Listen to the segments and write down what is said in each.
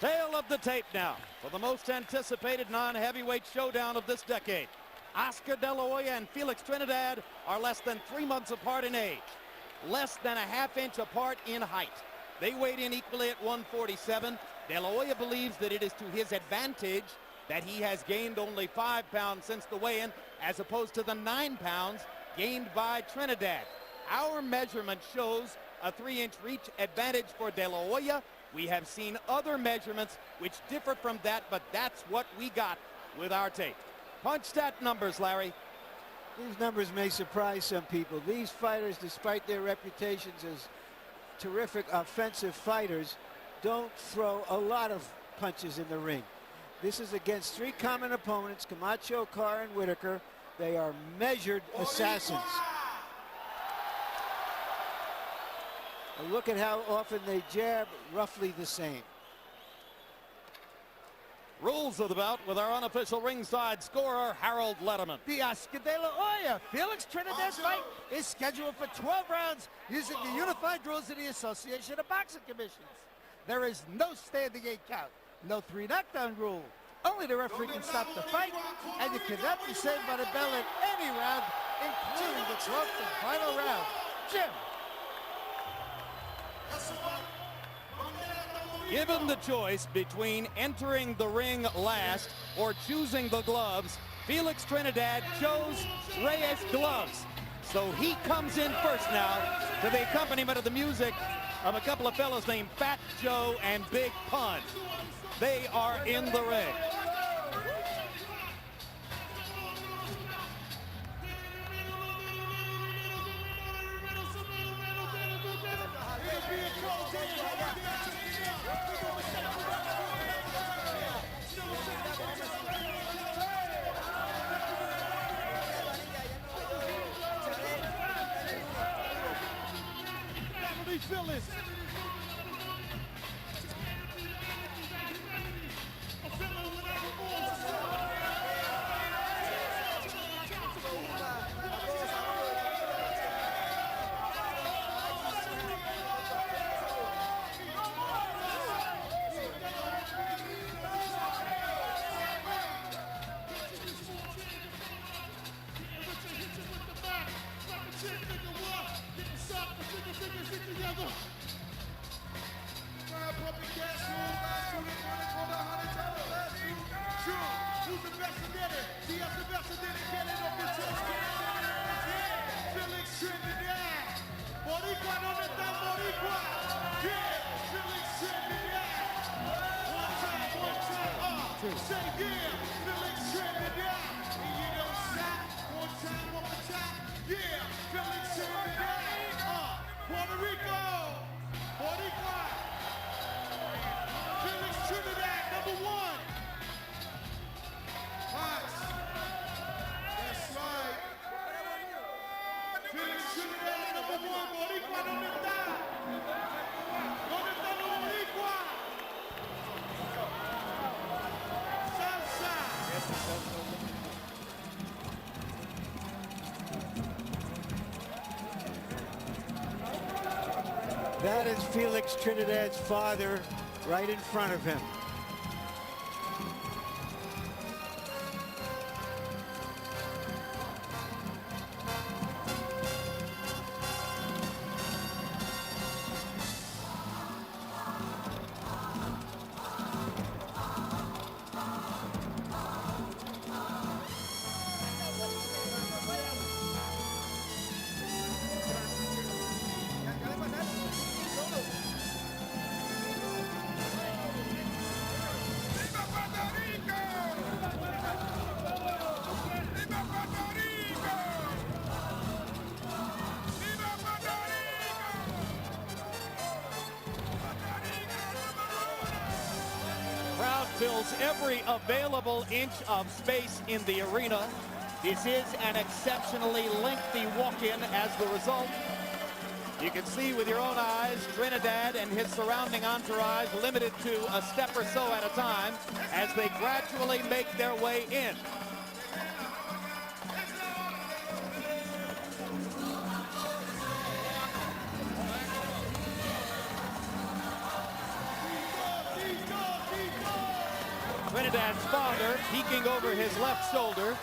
Tail of the tape now for the most anticipated non-heavyweight showdown of this decade. Oscar De La Hoya and Felix Trinidad are less than 3 months apart in age, less than a half-inch apart in height. They weighed in equally at 147. De La Hoya believes that it is to his advantage that he has gained only 5 pounds since the weigh-in, as opposed to the 9 pounds gained by Trinidad. Our measurement shows a 3-inch reach advantage for De La Hoya. We have seen other measurements which differ from that, but that's what we got with our tape. Punch stat numbers, Larry. These numbers may surprise some people. These fighters, despite their reputations as terrific offensive fighters, don't throw a lot of punches in the ring. This is against 3 common opponents, Camacho, Carr, and Whitaker. They are measured assassins. Look at how often they jab, roughly the same. Rules of the bout with our unofficial ringside scorer, Harold Letterman. The Oscar De La Hoya Felix Trinidad fight is scheduled for 12 rounds using the unified rules of the Association of Boxing Commissions. There is no standing 8 count, no 3 knockdown rule. Only the referee can stop the fight, and you cannot be saved by the bell in any round, including the 12th and final round. Jim. Given the choice between entering the ring last or choosing the gloves, Felix Trinidad chose Reyes gloves. So he comes in first now to the accompaniment of the music of a couple of fellows named Fat Joe and Big Pun. They are in the ring. Felix. Say yeah, Felix Trinidad. And you don't stop. One time on the top. Yeah, Felix Trinidad. Puerto Rico. Boricua. Felix Trinidad, #1. Nice. That's right. Felix Trinidad, #1. Boricua, ¿dónde está? ¿Dónde está el Boricua? That is Felix Trinidad's father right in front of him. Fills every available inch of space in the arena. This is an exceptionally lengthy walk-in as the result. You can see with your own eyes Trinidad and his surrounding entourage limited to a step or so at a time as they gradually make their way in. Trinidad's father peeking over his left shoulder.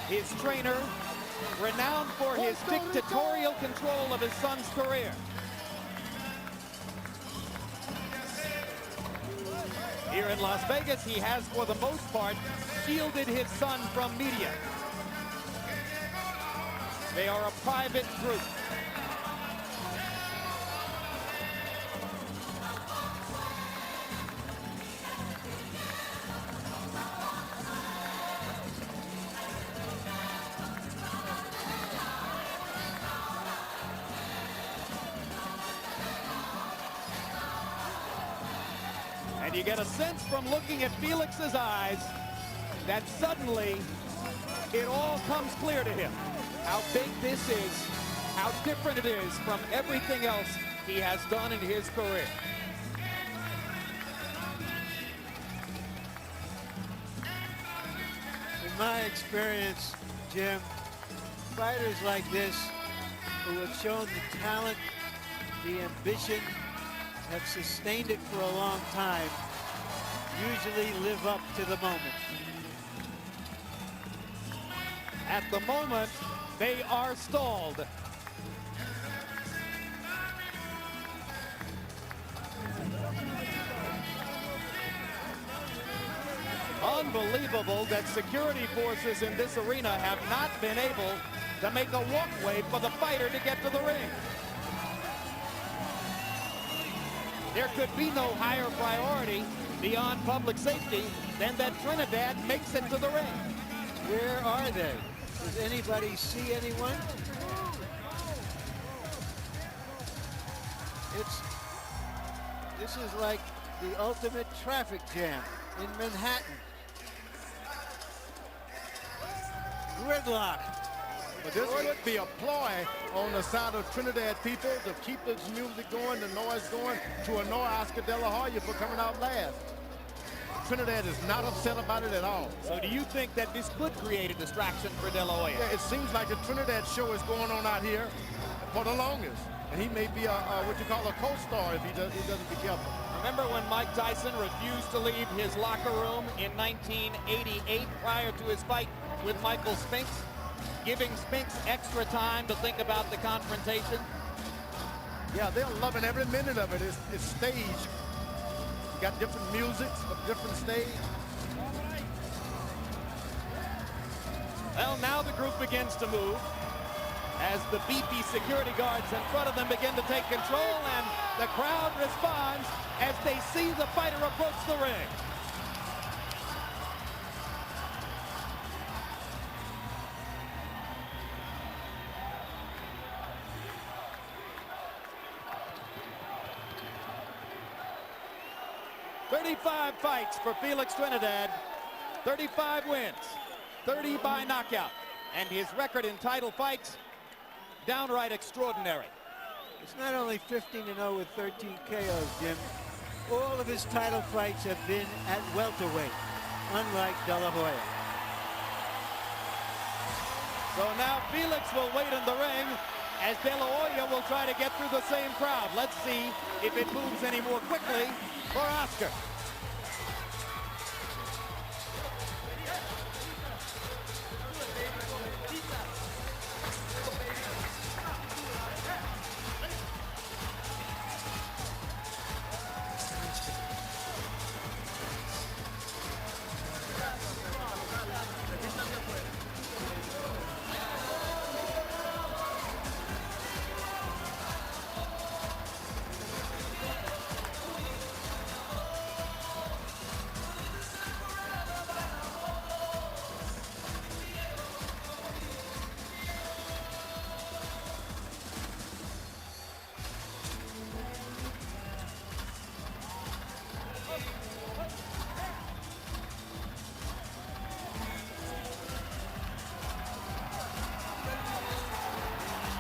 His trainer, renowned for his dictatorial control of his son's career. Here in Las Vegas, he has, for the most part, shielded his son from media. They are a private group. And you get a sense from looking at Felix's eyes that suddenly it all comes clear to him. How big this is, how different it is from everything else he has done in his career. In my experience, Jim, fighters like this who have shown the talent, the ambition, have sustained it for a long time, usually live up to the moment. At the moment, they are stalled. Unbelievable that security forces in this arena have not been able to make a walkway for the fighter to get to the ring. There could be no higher priority beyond public safety than that Trinidad makes it to the ring. Where are they? Does anybody see anyone? This is like the ultimate traffic jam in Manhattan. Gridlock. But this would be a ploy on the side of Trinidad people to keep the music going, the noise going, to annoy Oscar De La Hoya for coming out last. Trinidad is not upset about it at all. So do you think that this could create a distraction for De La Hoya? Yeah, it seems like the Trinidad show is going on out here for the longest. And he may be what you call a co-star if he doesn't be careful. Remember when Mike Tyson refused to leave his locker room in 1988 prior to his fight with Michael Spinks, giving Spinks extra time to think about the confrontation? Yeah, they're loving every minute of it. It's staged. You got different music, a different stage. Well, now the group begins to move as the beefy security guards in front of them begin to take control, and the crowd responds as they see the fighter approach the ring. "35 fights for Felix Trinidad, 35 wins, 30 by knockout, and his record in title fights, downright extraordinary." It's not only 15-0 with 13 KOs, Jim. All of his title fights have been at welterweight, unlike De La Hoya. So now Felix will wait in the ring as De La Hoya will try to get through the same crowd. Let's see if it moves any more quickly for Oscar.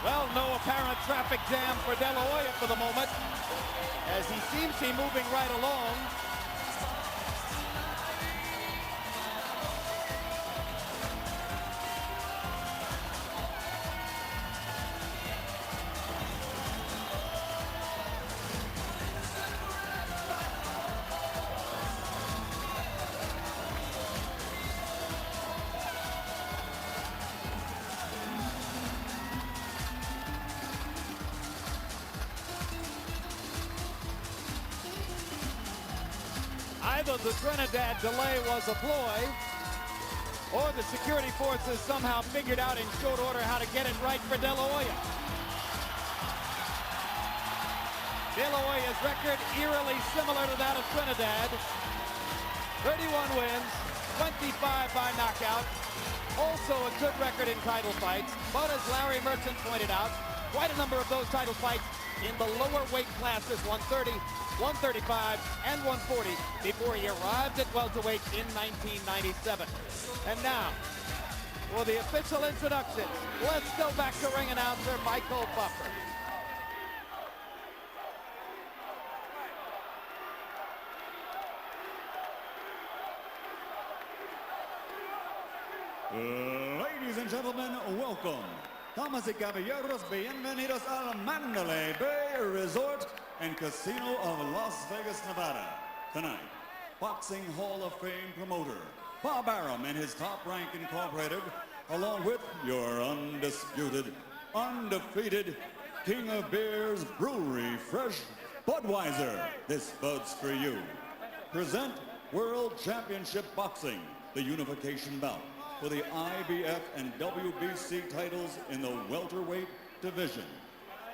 Well, no apparent traffic jam for De La Hoya for the moment, as he seems to be moving right along. Either the Trinidad delay was a ploy, or the security forces somehow figured out in short order how to get it right for De La Hoya. De La Hoya's record eerily similar to that of Trinidad. 31 wins, 25 by knockout. Also a good record in title fights, but as Larry Merchant pointed out, quite a number of those title fights in the lower weight classes, 130, 135, and 140, before he arrived at welterweight in 1997. And now, for the official introductions, let's go back to ring announcer Michael Buffer. Ladies and gentlemen, welcome. Damas y caballeros, bienvenidos al Mandalay Bay Resort and Casino of Las Vegas, Nevada. Tonight, Boxing Hall of Fame promoter Bob Arum and his Top Rank Incorporated, along with your undisputed, undefeated King of Beers Brewery Fresh Budweiser. This Bud's for you. Present World Championship Boxing, the unification bout for the IBF and WBC titles in the welterweight division.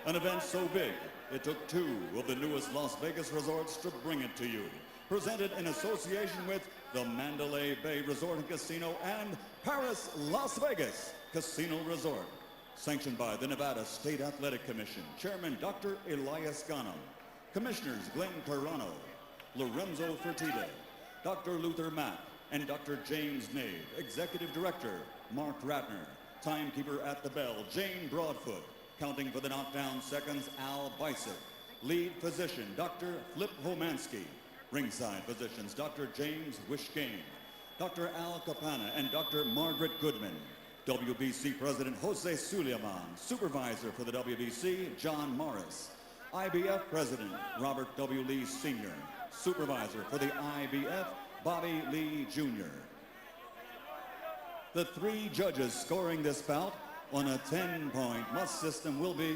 An event so big, it took two of the newest Las Vegas resorts to bring it to you. Presented in association with the Mandalay Bay Resort and Casino and Paris Las Vegas Casino Resort. Sanctioned by the Nevada State Athletic Commission, Chairman Dr. Elias Gano, Commissioners Glenn Carano, Lorenzo Fertitta, Dr. Luther Mack, and Dr. James Nave, Executive Director Mark Ratner, Timekeeper at the bell Jane Broadfoot, counting for the knockdown seconds Al Bicep, Lead Physician Dr. Flip Homansky, Ringside Physicians Dr. James Wishgame, Dr. Al Capana, and Dr. Margaret Goodman, WBC President Jose Suleiman, Supervisor for the WBC John Morris, IBF President Robert W. Lee Sr., Supervisor for the IBF Bobby Lee Jr. The three judges scoring this bout on a 10-point must system will be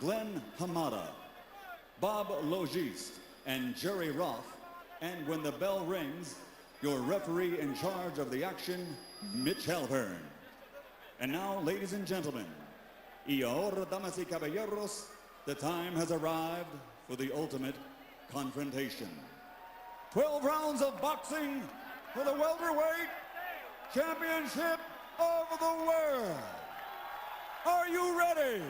Glenn Hamada, Bob Logiste, and Jerry Roth. And when the bell rings, your referee in charge of the action, Mitch Halpern. And now, ladies and gentlemen, y ahora, damas y caballeros, the time has arrived for the ultimate confrontation. 12 rounds of boxing for the welterweight championship of the world. Are you ready?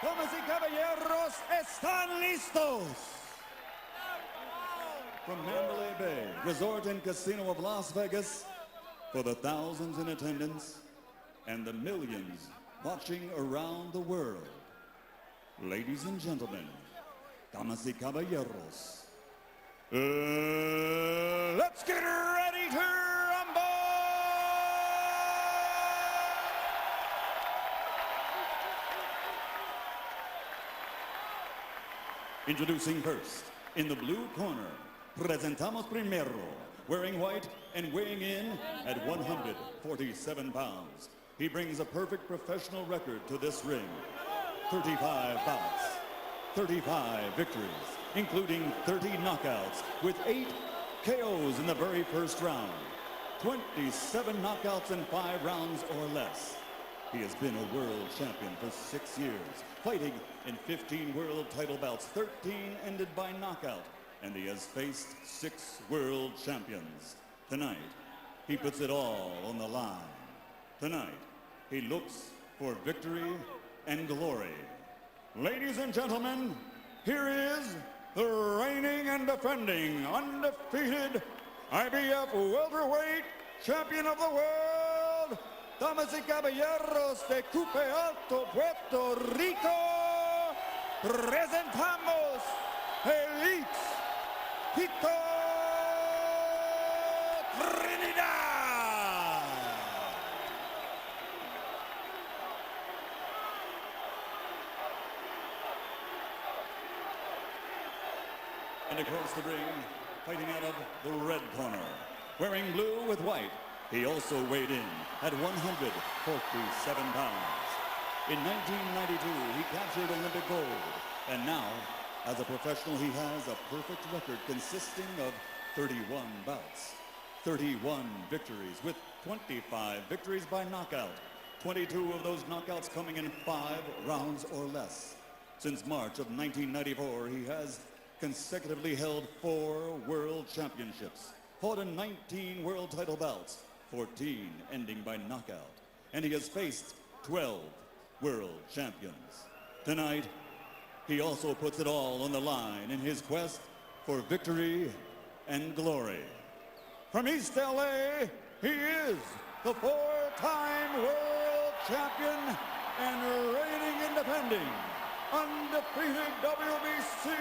Damas y caballeros, ¿están listos? From Mandalay Bay Resort and Casino of Las Vegas, for the thousands in attendance and the millions watching around the world, ladies and gentlemen, damas y caballeros, let's get ready to rumble! Introducing first, in the blue corner, presentamos primero, wearing white and weighing in at 147 pounds. He brings a perfect professional record to this ring. 35 bouts, 35 victories, including 30 knockouts with 8 KOs in the very first round, 27 knockouts in 5 rounds or less. He has been a world champion for 6 years, fighting in 15 world title bouts, 13 ended by knockout, and he has faced 6 world champions. Tonight, he puts it all on the line. Tonight, he looks for victory and glory. Ladies and gentlemen, here is the reigning and defending undefeated IBF welterweight champion of the world, damas y caballeros de Cupe Alto, Puerto Rico, presentamos Felix Tito Trinidad. And across the ring, fighting out of the red corner, wearing blue with white, he also weighed in at 147 pounds. In 1992, he captured Olympic gold, and now As a professional, he has a perfect record consisting of 31 bouts, 31 victories with 25 victories by knockout, 22 of those knockouts coming in 5 rounds or less. Since March of 1994, he has consecutively held 4 world championships, fought in 19 world title bouts, 14 ending by knockout, and he has faced 12 world champions. Tonight, he also puts it all on the line in his quest for victory and glory. From East LA, he is the 4-time world champion and reigning and defending undefeated WBC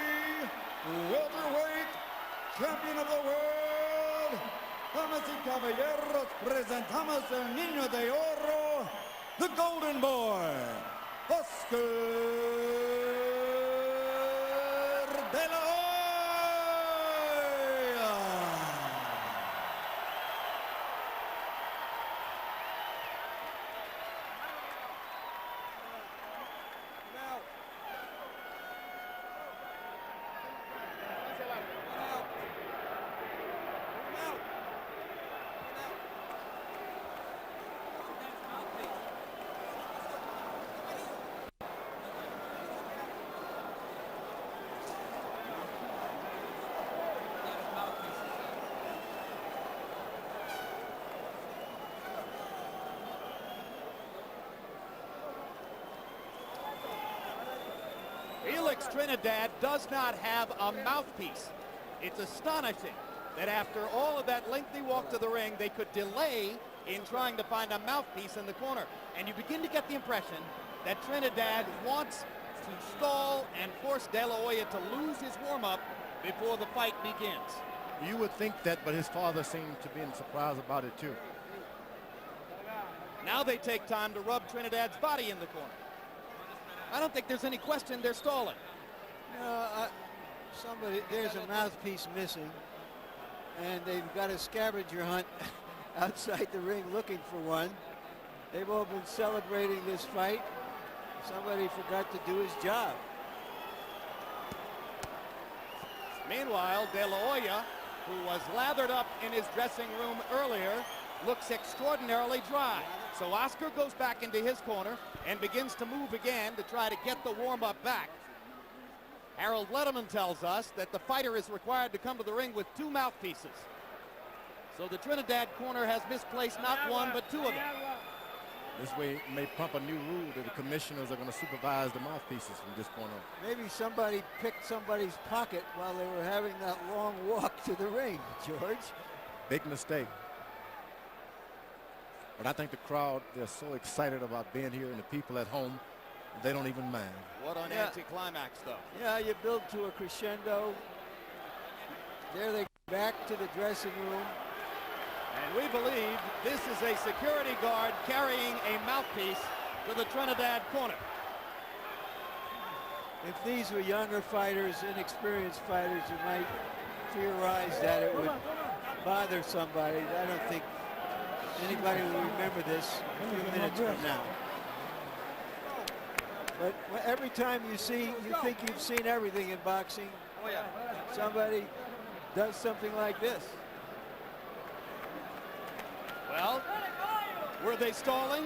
welterweight champion of the world. Damas y caballeros, presentamos el niño de oro, the golden boy, Oscar de la Hoya. Felix Trinidad does not have a mouthpiece. It's astonishing that after all of that lengthy walk to the ring, they could delay in trying to find a mouthpiece in the corner. And you begin to get the impression that Trinidad wants to stall and force De La Hoya to lose his warm-up before the fight begins. You would think that, but his father seemed to be surprised about it too. Now they take time to rub Trinidad's body in the corner. I don't think there's any question they're stalling. There's a mouthpiece missing, and they've got a scavenger hunt outside the ring looking for one. They've all been celebrating this fight. Somebody forgot to do his job. Meanwhile, De La Hoya, who was lathered up in his dressing room earlier, looks extraordinarily dry. So Oscar goes back into his corner and begins to move again to try to get the warm-up back. Harold Letterman tells us that the fighter is required to come to the ring with 2 mouthpieces. So the Trinidad corner has misplaced not 1 but 2 of them. This way may pump a new rule that the commissioners are going to supervise the mouthpieces from this point on. Maybe somebody picked somebody's pocket while they were having that long walk to the ring, George. Big mistake. But I think the crowd, they're so excited about being here, and the people at home, they don't even mind. What an anticlimax, though. Yeah, you build to a crescendo. There they go back to the dressing room. And we believe this is a security guard carrying a mouthpiece to the Trinidad corner. If these were younger fighters, inexperienced fighters, you might theorize that it would bother somebody. I don't think anybody will remember this a few minutes from now. But every time you think you've seen everything in boxing, somebody does something like this. Well, were they stalling?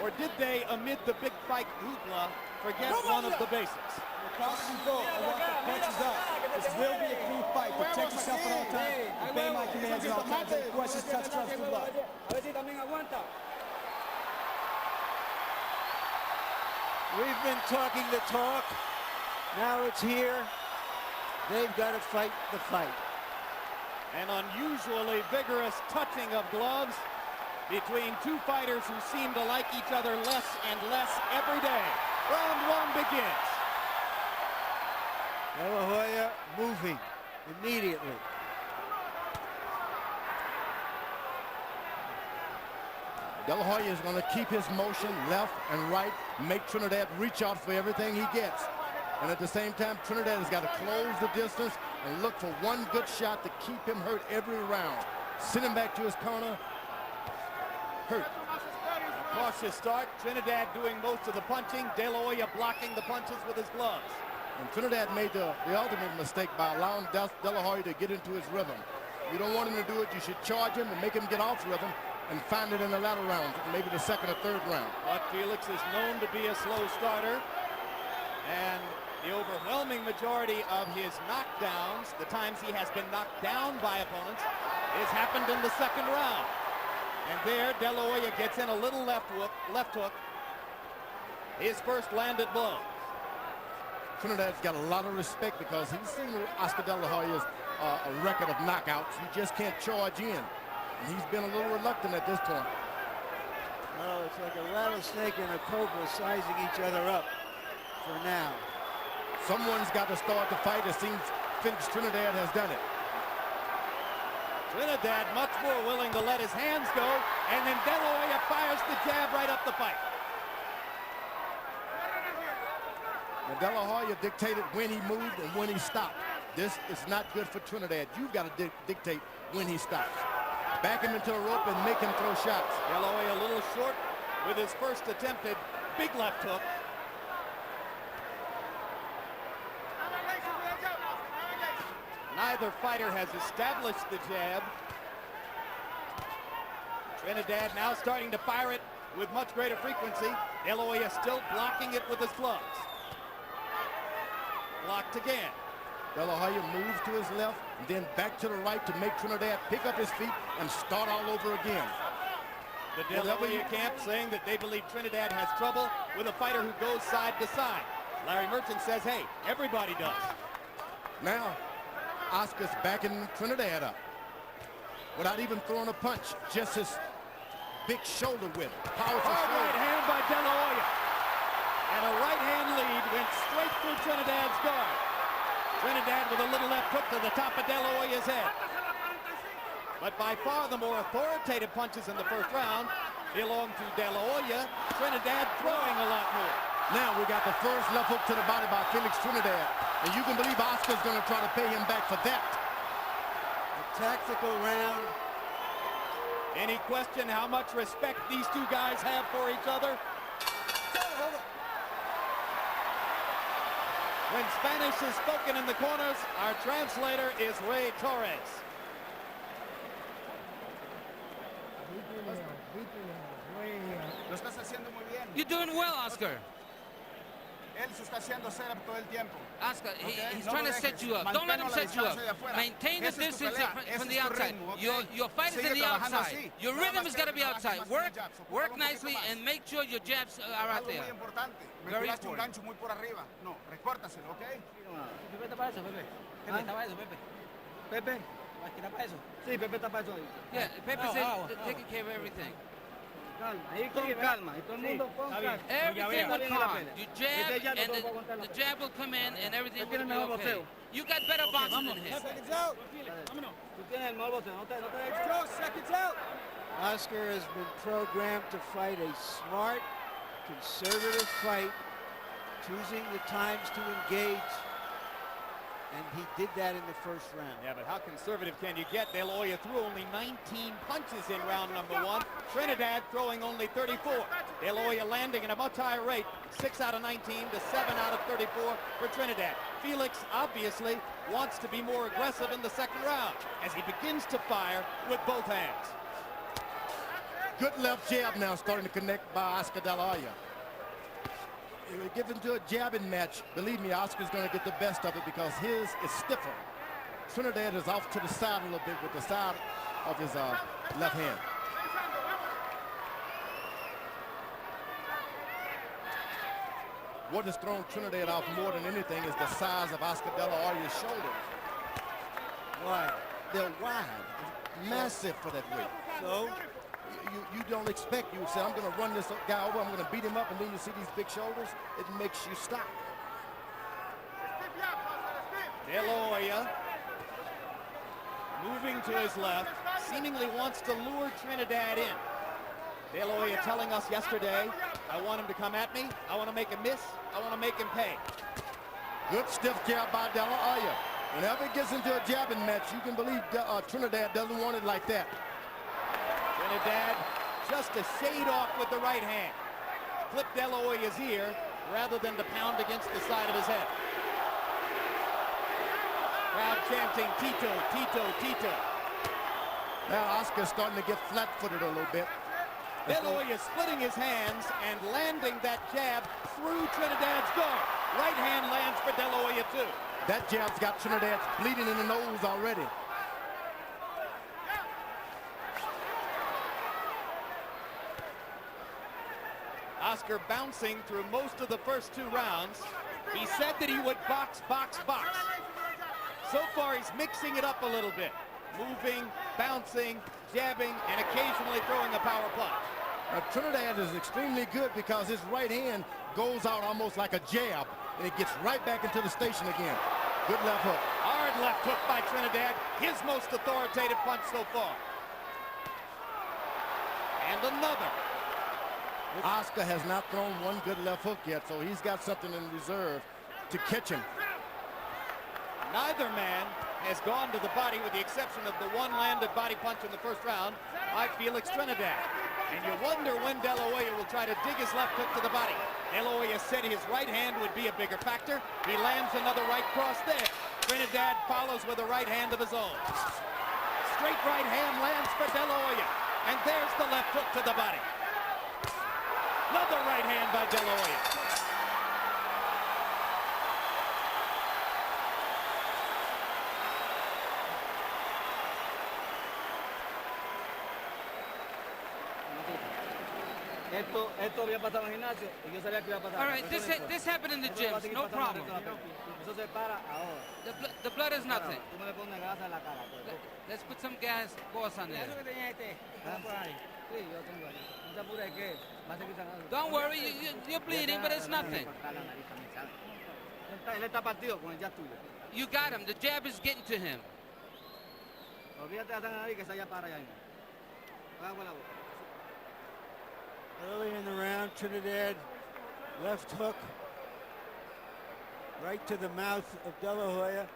Or did they, amid the big fight hoopla, forget one of the basics? Punches up. This will be a clean fight. Protect yourself at all times. Obey my commands at all times. Any questions, touch, good luck. We've been talking the talk. Now it's here. They've got to fight the fight. An unusually vigorous touching of gloves between 2 fighters who seem to like each other less and less every day. Round 1 begins. De La Hoya moving immediately. De La Hoya is going to keep his motion left and right, make Trinidad reach out for everything he gets. And at the same time, Trinidad has got to close the distance and look for one good shot to keep him hurt every round. Send him back to his corner. Hurt. A cautious start. Trinidad doing most of the punching. De La Hoya blocking the punches with his gloves. And Trinidad made the ultimate mistake by allowing De La Hoya to get into his rhythm. You don't want him to do it. You should charge him and make him get off rhythm and find it in the latter rounds, maybe the second or third round. But Felix is known to be a slow starter, and the overwhelming majority of his knockdowns, the times he has been knocked down by opponents, has happened in the second round. And there, De La Hoya gets in a little left hook, his first landed blow. Trinidad's got a lot of respect because he's seen Oscar De La Hoya's a record of knockouts. You just can't charge in. And he's been a little reluctant at this point. Well, it's like a rattlesnake and a cobra sizing each other up for now. Someone's got to start the fight. It seems Felix Trinidad has done it. Trinidad much more willing to let his hands go, and then De La Hoya fires the jab right up the fight. And De La Hoya dictated when he moved and when he stopped. This is not good for Trinidad. You've got to dictate when he stops. Back him into the rope and make him throw shots. De La Hoya a little short with his first attempted big left hook. Neither fighter has established the jab. Trinidad now starting to fire it with much greater frequency. De La Hoya still blocking it with his gloves. Blocked again. De La Hoya moves to his left and then back to the right to make Trinidad pick up his feet and start all over again. The De La Hoya camp saying that they believe Trinidad has trouble with a fighter who goes side to side. Larry Merchant says, hey, everybody does. Now, Oscar's backing Trinidad up without even throwing a punch, just his big shoulder width. Powerful Hard shoulder. right hand by De La Hoya. And a right hand lead went straight through Trinidad's guard. Trinidad with a little left hook to the top of De La Hoya's head. But by far the more authoritative punches in the first round belong to De La Hoya. Trinidad throwing a lot more. Now we got the first left hook to the body by Felix Trinidad. And you can believe Oscar's going to try to pay him back for that. A tactical round. Any question how much respect these two guys have for each other? When Spanish is spoken in the corners, our translator is Ray Torres. You're doing well, Oscar. Él se está haciendo setup todo el tiempo. Oscar, he's No trying lo to set dejes. you up. Don't let him Manténlo a la set you up. distancia de afuera. Maintain the Esa es tu distance pelea, from ese the es tu outside. ritmo, ¿ok? Your fight is Sigue in the trabajando outside. así. Your Nada rhythm más has got to que be trabajes outside. más Work, con jabs. Ocúpalo work un poquito nicely más. and make sure your jabs are out Algo muy there. importante. Me Very tiraste un important. gancho muy por arriba. No, recórtaselo, ¿ok? Pepe está para eso, Pepe. Pepe está para eso, Pepe. Pepe, está para eso. Sí, Pepe está para eso. Yeah, Pepe Agua, said agua, taking care of everything. Calma, ahí con calma. Y todo el mundo con calma. Everything will come. You jab, Este ya and no puedo aguantar la the jab will come in, and everything Él will tiene be mejor okay. boxeo. You got better boxing than him. Seconds out. Vámonos. Tú tienes el mejor boxeo. No te Joe, seconds out. Oscar has been programmed to fight a smart, conservative fight, choosing the times to engage. And he did that in the first round. Yeah, but how conservative can you get? De La Hoya threw only 19 punches in round number one. Trinidad throwing only 34. De La Hoya landing at a much higher rate, 6 out of 19 to 7 out of 34 for Trinidad. Felix obviously wants to be more aggressive in the second round as he begins to fire with both hands. Good left jab now starting to connect by Oscar De La Hoya. If we get into a jabbing match, believe me, Oscar's going to get the best of it because his is stiffer. Trinidad is off to the side a little bit with the side of his left hand. What has thrown Trinidad off more than anything is the size of Oscar De La Hoya's shoulders. Why? They're wide, massive for that weight. So, you don't expect, you say, I'm going to run this guy over, I'm going to beat him up, and then you see these big shoulders, it makes you stop. De La Hoya moving to his left, seemingly wants to lure Trinidad in. De La Hoya telling us yesterday, I want him to come at me, I want to make him miss, I want to make him pay. Good stiff jab by De La Hoya. Whenever it gets into a jabbing match, you can believe Trinidad doesn't want it like that. Trinidad just a shade off with the right hand. Clipped De La Hoya's ear rather than to pound against the side of his head. Crowd chanting Tito, Tito, Tito. Now Oscar's starting to get flat-footed a little bit. De La Hoya splitting his hands and landing that jab through Trinidad's guard. Right hand lands for De La Hoya too. That jab's got Trinidad bleeding in the nose already. Oscar bouncing through most of the first 2 rounds. He said that he would box, box, box. So far, he's mixing it up a little bit. Moving, bouncing, jabbing, and occasionally throwing a power punch. Trinidad is extremely good because his right hand goes out almost like a jab, and it gets right back into the station again. Good left hook. Hard left hook by Trinidad. His most authoritative punch so far. And another. Oscar has not thrown one good left hook yet, so he's got something in reserve to catch him. Neither man has gone to the body with the exception of the one landed body punch in the first round by Felix Trinidad. And you wonder when De La Hoya will try to dig his left hook to the body. De La Hoya said his right hand would be a bigger factor. He lands another right cross there. Trinidad follows with a right hand of his own. Straight right hand lands for De La Hoya. And there's the left hook to the body. Another right hand by De La Hoya. Esto había pasado en el gimnasio y yo sabía que iba a pasar. All right, this happened in the gyms, no problem. Eso se para ahora. The blood is nothing. Tú me le pones grasa en la cara. Let's put some gas sauce on Eso there. que tenía está por ahí. Sí, yo tengo ahí. No te apures que va a seguir sangrando. Don't worry, you're bleeding, but it's nothing. Él está partido con el jab tuyo. You got him. The jab is getting to him. Olvídate de la sangre ahí que se allá para allá. Juega con la boca. Early in the round, Trinidad left hook right to the mouth of De La Hoya.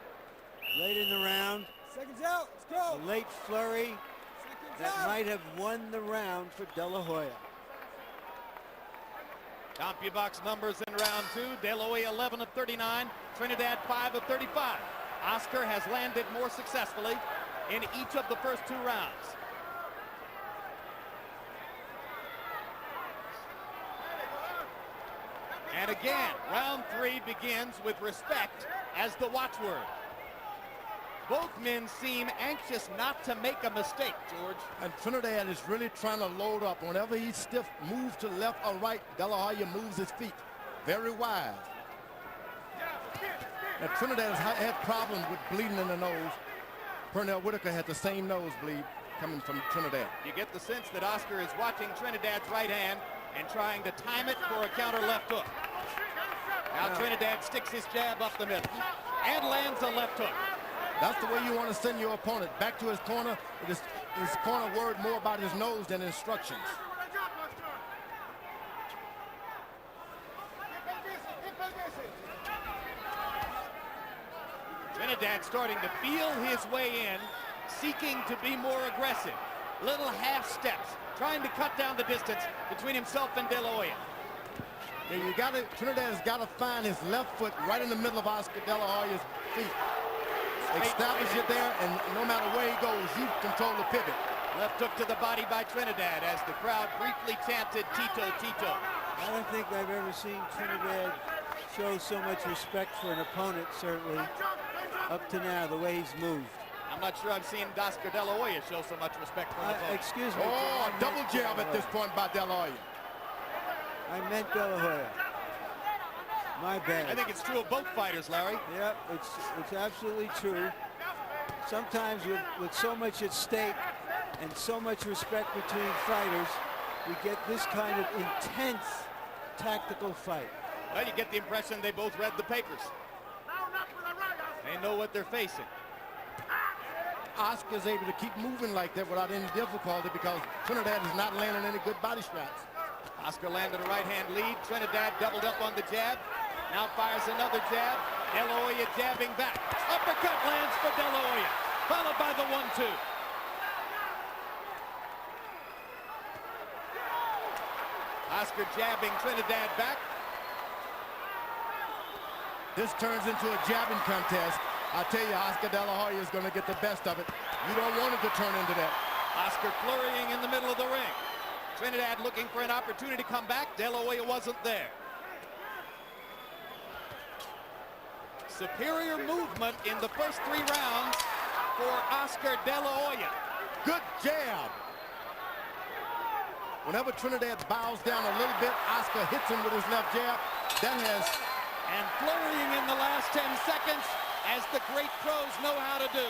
Late in the round, Seconds out. Let's go. a late flurry Seconds that out. might have won the round for De La Hoya. CompuBox numbers in round 2. De La Hoya 11 of 39. Trinidad 5 of 35. Oscar has landed more successfully in each of the first 2 rounds. And again, round 3 begins with respect as the watchword. Both men seem anxious not to make a mistake, George. And Trinidad is really trying to load up. Whenever he's stiff, move to left or right, De La Hoya moves his feet very wide. And Trinidad has had problems with bleeding in the nose. Pernell Whitaker had the same nosebleed coming from Trinidad. You get the sense that Oscar is watching Trinidad's right hand and trying to time it for a counter left hook. Now Trinidad sticks his jab up the middle and lands a left hook. That's the way you want to send your opponent back to his corner. His corner worried more about his nose than instructions. Trinidad starting to feel his way in, seeking to be more aggressive. Little half steps, trying to cut down the distance between himself and De La Hoya. Yeah, Trinidad has got to find his left foot right in the middle of Oscar De La Hoya's feet. Establish it there, and no matter where he goes, you control the pivot. Left hook to the body by Trinidad as the crowd briefly chanted Tito, Tito. I don't think I've ever seen Trinidad show so much respect for an opponent, certainly, up to now, the way he's moved. I'm not sure I've seen Oscar De La Hoya show so much respect for an opponent. Excuse me. Oh, a double jab at this point by De La Hoya. I meant De La Hoya. My bad. I think it's true of both fighters, Larry. Yep, it's absolutely true. Sometimes with so much at stake and so much respect between fighters, we get this kind of intense tactical fight. Well, you get the impression they both read the papers. They know what they're facing. Oscar's able to keep moving like that without any difficulty because Trinidad is not landing any good body shots. Oscar landed a right-hand lead. Trinidad doubled up on the jab. Now fires another jab. De La Hoya jabbing back. Uppercut lands for De La Hoya, followed by the 1-2. Oscar jabbing Trinidad back. This turns into a jabbing contest. I tell you, Oscar De La Hoya is going to get the best of it. You don't want it to turn into that. Oscar flurrying in the middle of the ring. Trinidad looking for an opportunity to come back. De La Hoya wasn't there. Superior movement in the first 3 rounds for Oscar De La Hoya. Good jab. Whenever Trinidad bows down a little bit, Oscar hits him with his left jab. That has... And flurrying in the last 10 seconds, as the great pros know how to do.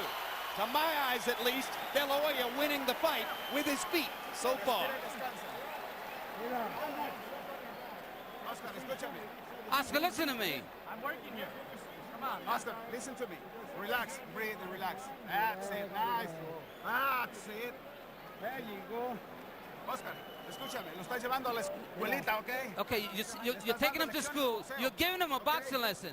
To my eyes, at least, De La Hoya winning the fight with his feet so far. Oscar, escúchame. Oscar, listen to me. I'm working here. Come on, Oscar, listen to me. Relax, breathe and relax. That's it, nice. That's it. There you go. Oscar, escúchame, lo estás llevando a la escuelita, ¿ok? Okay, you're taking him to school. You're giving him a boxing lesson.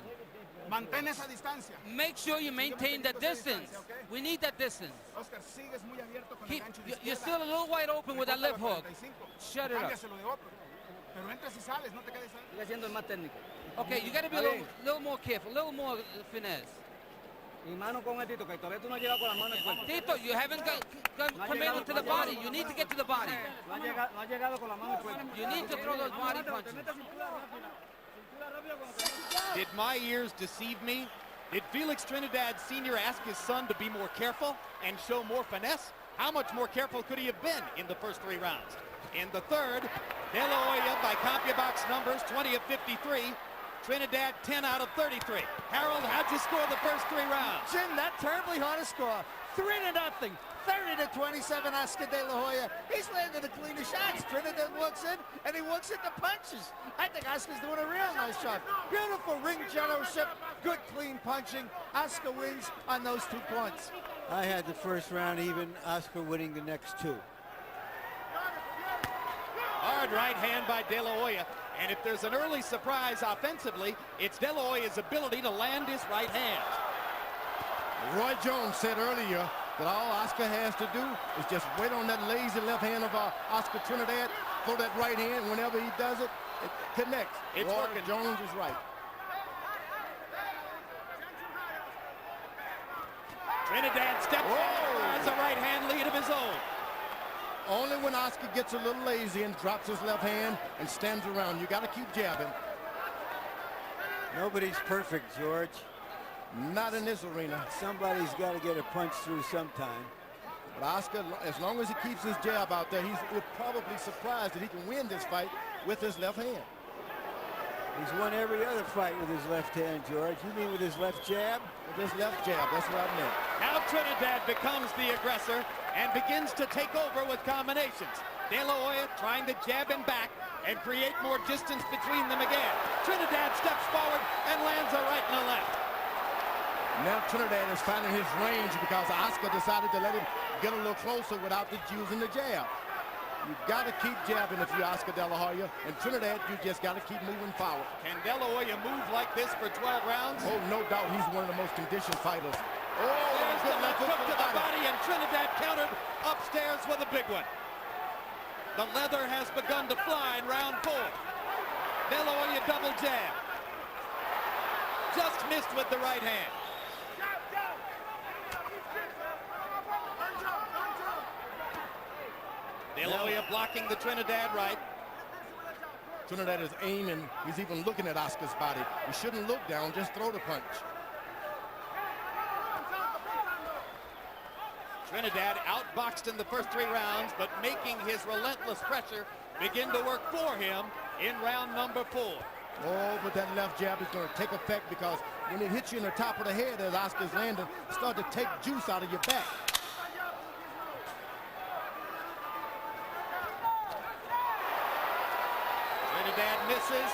Mantén esa distancia. Make sure you maintain that distance. We need that distance. Oscar, sigues muy abierto con el gancho de You're izquierda. still a little wide open with that left hook. Shut it up. Cámbiaselo de otro. Pero entras y sales, no te quedes ahí. Sigue siendo el más técnico. Okay, you got to be a little more careful, a little more finesse. Y mano con el Tito, que todavía tú no llegas con las manos en el cuerpo. Tito, you haven't come to the body. You need to get to the body. No ha llegado con las manos en el cuerpo. You need to throw those body punches. Did my ears deceive me? Did Felix Trinidad Sr. ask his son to be more careful and show more finesse? How much more careful could he have been in the first 3 rounds? In the third, De La Hoya by CompuBox numbers 20 of 53. Trinidad 10 out of 33. Harold, how'd you score the first 3 rounds? Jim, not terribly hard to score. 3-0. 30-27, Oscar De La Hoya. He's landing the cleaner shots. Trinidad walks in, and he walks into punches. I think Oscar's doing a real nice job. Beautiful ring generalship, good clean punching. Oscar wins on those 2 points. I had the first round even, Oscar winning the next 2. Hard right hand by De La Hoya. And if there's an early surprise offensively, it's De La Hoya's ability to land his right hand. Roy Jones said earlier that all Oscar has to do is just wait on that lazy left hand of Oscar Trinidad, throw that right hand. Whenever he does it, it connects. It's Roy working. Jones is right. Trinidad steps forward, has a right hand lead of his own. Only when Oscar gets a little lazy and drops his left hand and stands around. You got to keep jabbing. Nobody's perfect, George. Not in this arena. Somebody's got to get a punch through sometime. But Oscar, as long as he keeps his jab out there, we're probably surprised that he can win this fight with his left hand. He's won every other fight with his left hand, George. You mean with his left jab? With his left jab, that's what I meant. Now Trinidad becomes the aggressor and begins to take over with combinations. De La Hoya trying to jab him back and create more distance between them again. Trinidad steps forward and lands a right and a left. Now Trinidad is finding his range because Oscar decided to let him get a little closer without using the jab. You've got to keep jabbing if you're Oscar De La Hoya. And Trinidad, you just got to keep moving forward. Can De La Hoya move like this for 12 rounds? Oh, no doubt he's one of the most conditioned fighters. Oh, there's the left hook to the body. body, and Trinidad countered upstairs with a big one. The leather has begun to fly in round 4. De La Hoya double jab. Just missed with the right hand. De La Hoya blocking the Trinidad right. Trinidad is aiming. He's even looking at Oscar's body. You shouldn't look down, just throw the punch. Trinidad outboxed in the first 3 rounds, but making his relentless pressure begin to work for him in round number 4. Oh, but that left jab is going to take effect because when it hits you in the top of the head as Oscar's landing, start to take juice out of your back. Trinidad misses,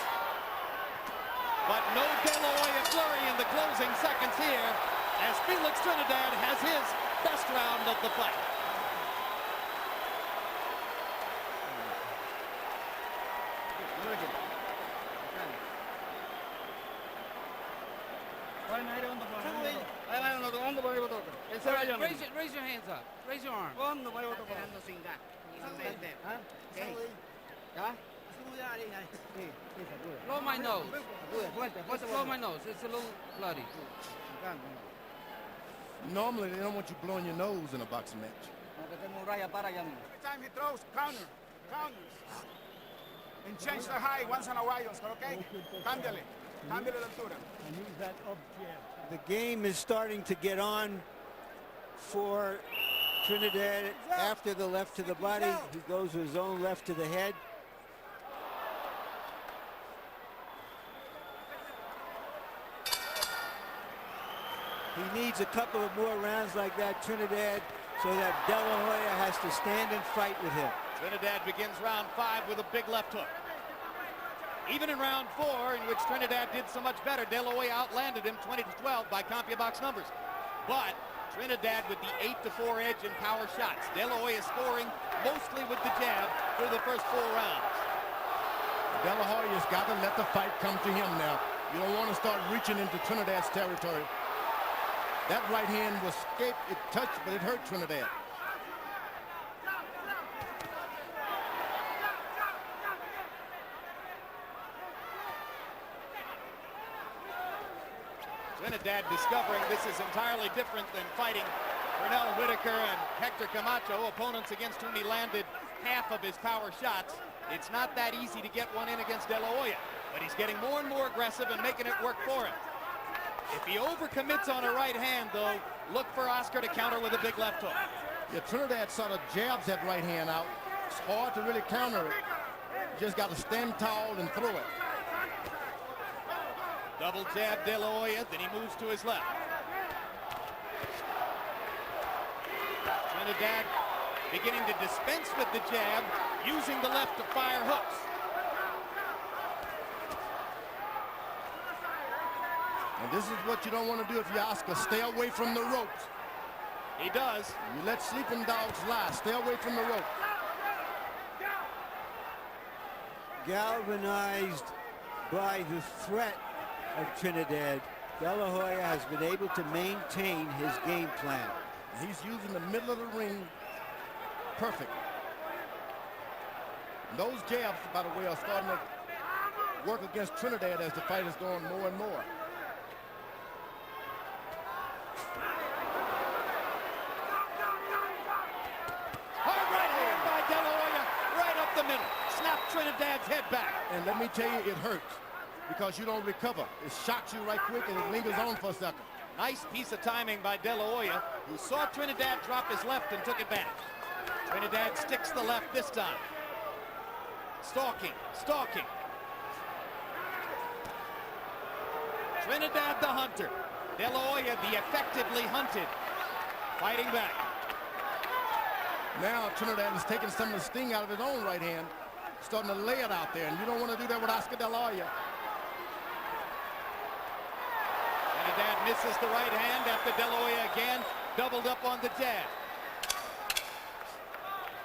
but no De La Hoya flurry in the closing seconds here as Felix Trinidad has his best round of the fight. Raise your hands up. Raise your arms. Blow my nose. Blow my nose. It's a little bloody. Normally, they don't want you blowing your nose in a boxing match. Every time he throws, counter. And change the height once in a while, Oscar, okay? Cámbiale la altura. And use that up jab. The game is starting to get on for Trinidad after the left to the body. He goes with his own left to the head. He needs a couple of more rounds like that, Trinidad, so that De La Hoya has to stand and fight with him. Trinidad begins round 5 with a big left hook. Even in round 4, in which Trinidad did so much better, De La Hoya outlanded him 20-12 by CompuBox numbers. But Trinidad with the 8-4 edge in power shots. De La Hoya scoring mostly with the jab through the first 4 rounds. De La Hoya's got to let the fight come to him now. You don't want to start reaching into Trinidad's territory. That right hand was escaped. It touched, but it hurt Trinidad. Trinidad discovering this is entirely different than fighting Pernell Whitaker and Hector Camacho, opponents against whom he landed half of his power shots. It's not that easy to get one in against De La Hoya, but he's getting more and more aggressive and making it work for him. If he overcommits on a right hand, though, look for Oscar to counter with a big left hook. Yeah, Trinidad sort of jabs that right hand out. It's hard to really counter it. You just got to stand tall and throw it. Double jab De La Hoya, then he moves to his left. Trinidad beginning to dispense with the jab, using the left to fire hooks. And this is what you don't want to do if you're Oscar. Stay away from the ropes. He does. You let sleeping dogs lie. Stay away from the rope. Galvanized by the threat of Trinidad, De La Hoya has been able to maintain his game plan. He's using the middle of the ring perfect. And those jabs, by the way, are starting to work against Trinidad as the fight is going more and more. Hard right hand by De La Hoya, right up the middle. Snap Trinidad's head back. And let me tell you, it hurts because you don't recover. It shocks you right quick and it lingers on for a second. Nice piece of timing by De La Hoya, who saw Trinidad drop his left and took it back. Trinidad sticks the left this time. Stalking. Trinidad the hunter. De La Hoya the effectively hunted. Fighting back. Now Trinidad is taking some of the sting out of his own right hand, starting to lay it out there, and you don't want to do that with Oscar De La Hoya. Trinidad misses the right hand after De La Hoya again doubled up on the jab.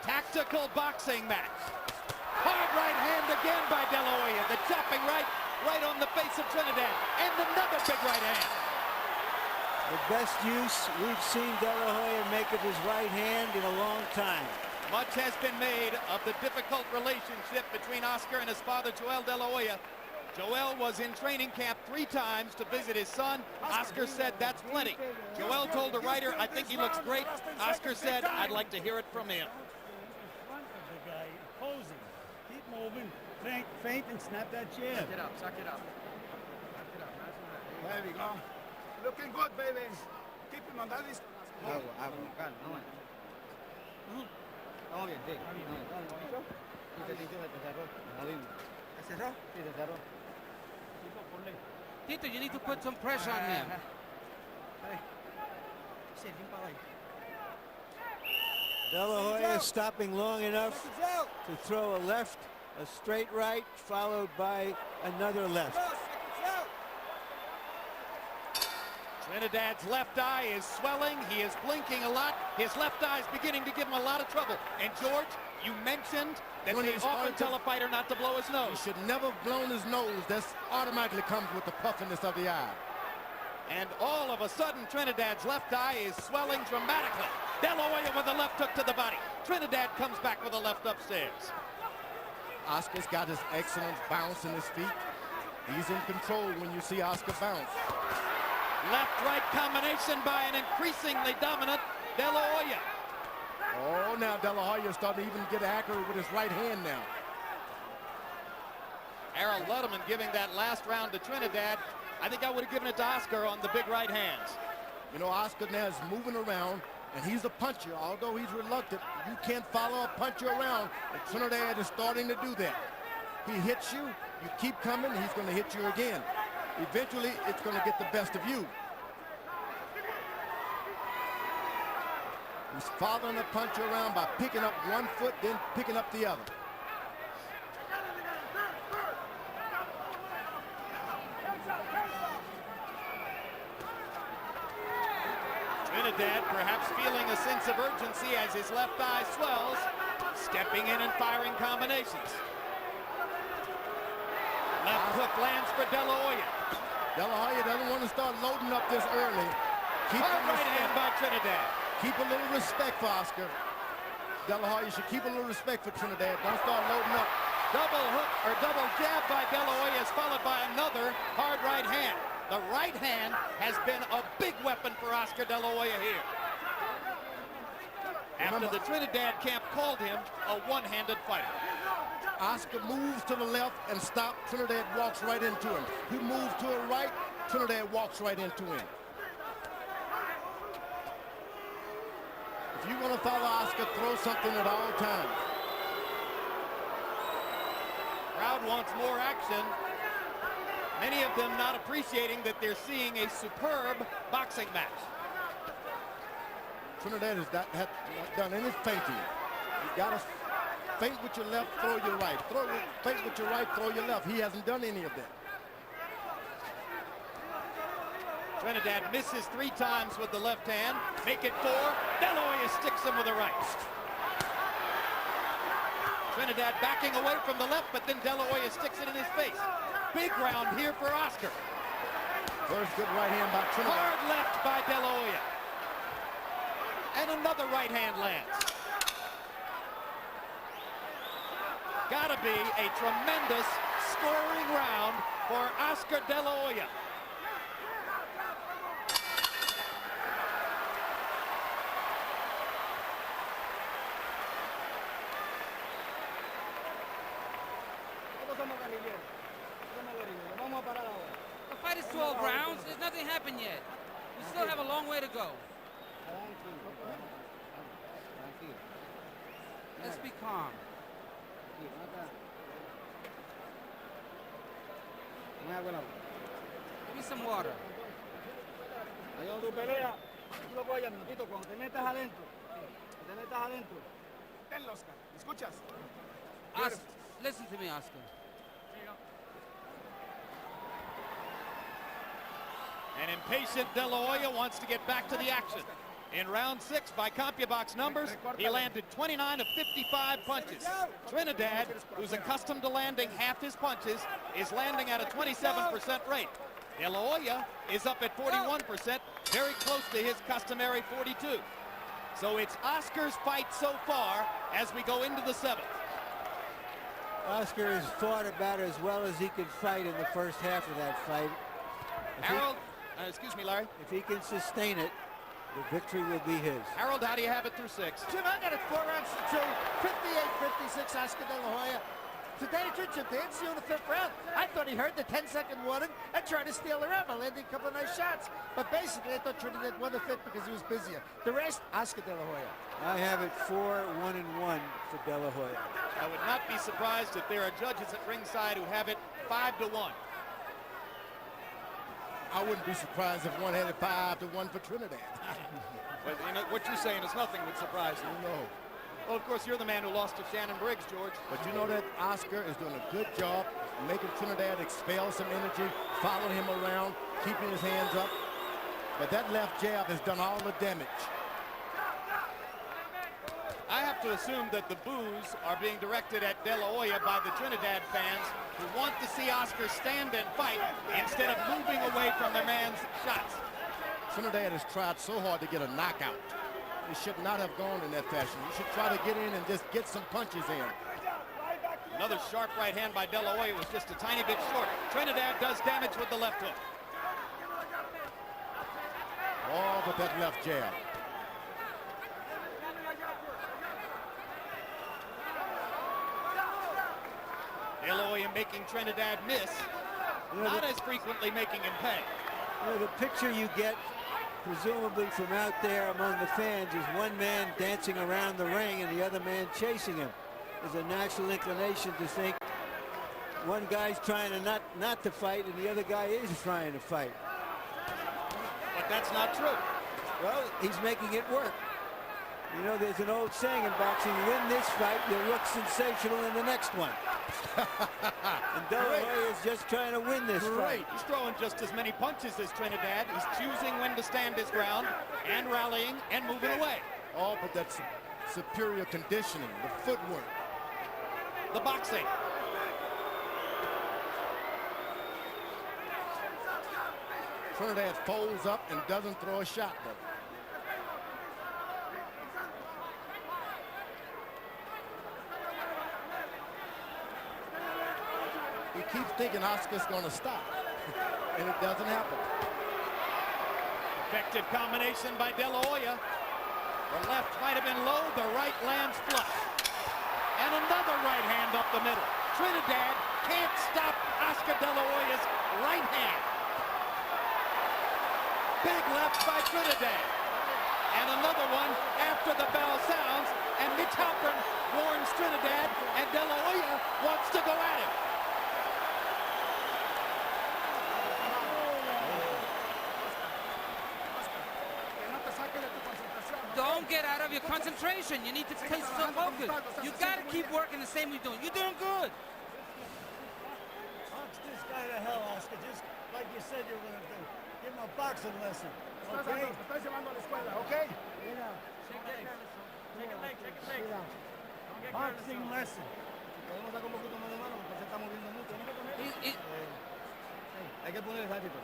Tactical boxing match. Hard right hand again by De La Hoya. The chopping right on the face of Trinidad. And another big right hand. The best use we've seen De La Hoya make of his right hand in a long time. Much has been made of the difficult relationship between Oscar and his father, Joel De La Hoya. Joel was in training camp 3 times to visit his son. Oscar said that's plenty. Joel told a writer, I think he looks great. Oscar said, I'd like to hear it from him. The guy opposing. Keep moving. Feint and snap that jab. Suck it up. There we go. Looking good, baby. Keep him on that list. Vamos bien, sí. ¿Se cerró? Sí, se cerró. Tito, you need to put some pressure on him. De La Hoya stopping long enough to throw a left, a straight right, followed by another left. Trinidad's left eye is swelling. He is blinking a lot. His left eye is beginning to give him a lot of trouble. And George, you mentioned that When they he's often starting to- tell a fighter not to blow his He nose. should never have blown his nose. That automatically comes with the puffiness of the eye. And all of a sudden, Trinidad's left eye is swelling dramatically. De La Hoya with a left hook to the body. Trinidad comes back with a left upstairs. Oscar's got his excellent bounce in his feet. He's in control when you see Oscar bounce. Left-right combination by an increasingly dominant De La Hoya. Oh, now De La Hoya is starting to even get accurate with his right hand now. Harold Ludeman giving that last round to Trinidad. I think I would have given it to Oscar on the big right hands. You know, Oscar now is moving around, and he's a puncher. Although he's reluctant, you can't follow a puncher around, and Trinidad is starting to do that. He hits you, you keep coming, he's going to hit you again. Eventually, it's going to get the best of you. He's following the puncher around by picking up one foot, then picking up the other. Trinidad perhaps feeling a sense of urgency as his left eye swells, stepping in and firing combinations. Left hook lands for De La Hoya. De La Hoya doesn't want to start loading up this early. Keep Hard right hand by Trinidad. Keep a little respect for Oscar. De La Hoya should keep a little respect for Trinidad. Don't start loading up. Double hook or double jab by De La Hoya is followed by another hard right hand. The right hand has been a big weapon for Oscar De La Hoya here. After the Trinidad camp called him a one-handed fighter. Oscar moves to the left and stops. Trinidad walks right into him. He moves to the right. Trinidad walks right into him. If you want to follow Oscar, throw something at all times. Crowd wants more action. Many of them not appreciating that they're seeing a superb boxing match. Trinidad has not done any feinting. You got to feint with your left, throw your right. Feint with your right, throw your left. He hasn't done any of that. Trinidad misses 3 times with the left hand. Make it 4. De La Hoya sticks him with the right. Trinidad backing away from the left, but then De La Hoya sticks it in his face. Big round here for Oscar. First good right hand by Trinidad. Hard left by De La Hoya. And another right hand lands. Gotta be a tremendous scoring round for Oscar De La Hoya. The fight is 12 rounds. There's nothing happened yet. We still have a long way to go. Let's be calm. Give me some water. Tenlo, Oscar. ¿Escuchas? Listen to me, Oscar. An impatient De La Hoya wants to get back to the action. In round 6, by CompuBox numbers, he landed 29 of 55 punches. Trinidad, who's accustomed to landing half his punches, is landing at a 27% rate. De La Hoya is up at 41%, very close to his customary 42. So it's Oscar's fight so far as we go into the 7th. Oscar has fought about as well as he could fight in the first half of that fight. Harold, excuse me, Larry. If he can sustain it, the victory will be his. Harold, how do you have it through 6? Jim, I got it 4 rounds to 2, 58-56, Oscar De La Hoya. Today, Jim, didn't see you in the 5th round. I thought he heard the 10-second warning and tried to steal the round by landing a couple of nice shots. But basically, I thought Trinidad won the 5th because he was busier. The rest, Oscar De La Hoya. I have it 4-1-1 for De La Hoya. I would not be surprised if there are judges at ringside who have it 5-1. I wouldn't be surprised if one had it 5-1 for Trinidad. But you know, what you're saying is nothing would surprise you. You know. Well, of course, you're the man who lost to Shannon Briggs, George. But you know that Oscar is doing a good job making Trinidad expel some energy, follow him around, keeping his hands up. But that left jab has done all the damage. I have to assume that the boos are being directed at De La Hoya by the Trinidad fans who want to see Oscar stand and fight instead of moving away from their man's shots. Trinidad has tried so hard to get a knockout. He should not have gone in that fashion. He should try to get in and just get some punches in. Another sharp right hand by De La Hoya was just a tiny bit short. Trinidad does damage with the left hook. Oh, but that left jab. De La Hoya making Trinidad miss, not as frequently making him pay. You know, the picture you get, presumably from out there among the fans, is one man dancing around the ring and the other man chasing him. There's a natural inclination to think one guy's trying to not to fight and the other guy is trying to fight. But that's not true. Well, he's making it work. You know, there's an old saying in boxing, you win this fight, you'll look sensational in the next one. And De La Hoya is just trying to win this fight. He's throwing just as many punches as Trinidad. He's choosing when to stand his ground and rallying and moving away. Oh, but that's superior conditioning, the footwork. The boxing. Trinidad folds up and doesn't throw a shot, though. He keeps thinking Oscar's going to stop, and it doesn't happen. Effective combination by De La Hoya. The left might have been low, the right lands flush. And another right hand up the middle. Trinidad can't stop Oscar De La Hoya's right hand. Big left by Trinidad. And another one after the bell sounds, and Mitch Halpern warns Trinidad, and De La Hoya wants to go at him. Don't get out of your concentration. You need to stay so focused. You got to keep working the same way you're doing. You're doing good. Box this guy to hell, Oscar. Just like you said you were going to do. Give him a boxing lesson. Okay? Estás llevando a la escuela, okay? Sit down. Sit down. Boxing lesson. Podemos dar un poquito más de mano porque se está moviendo mucho. Hay que poner el ratito.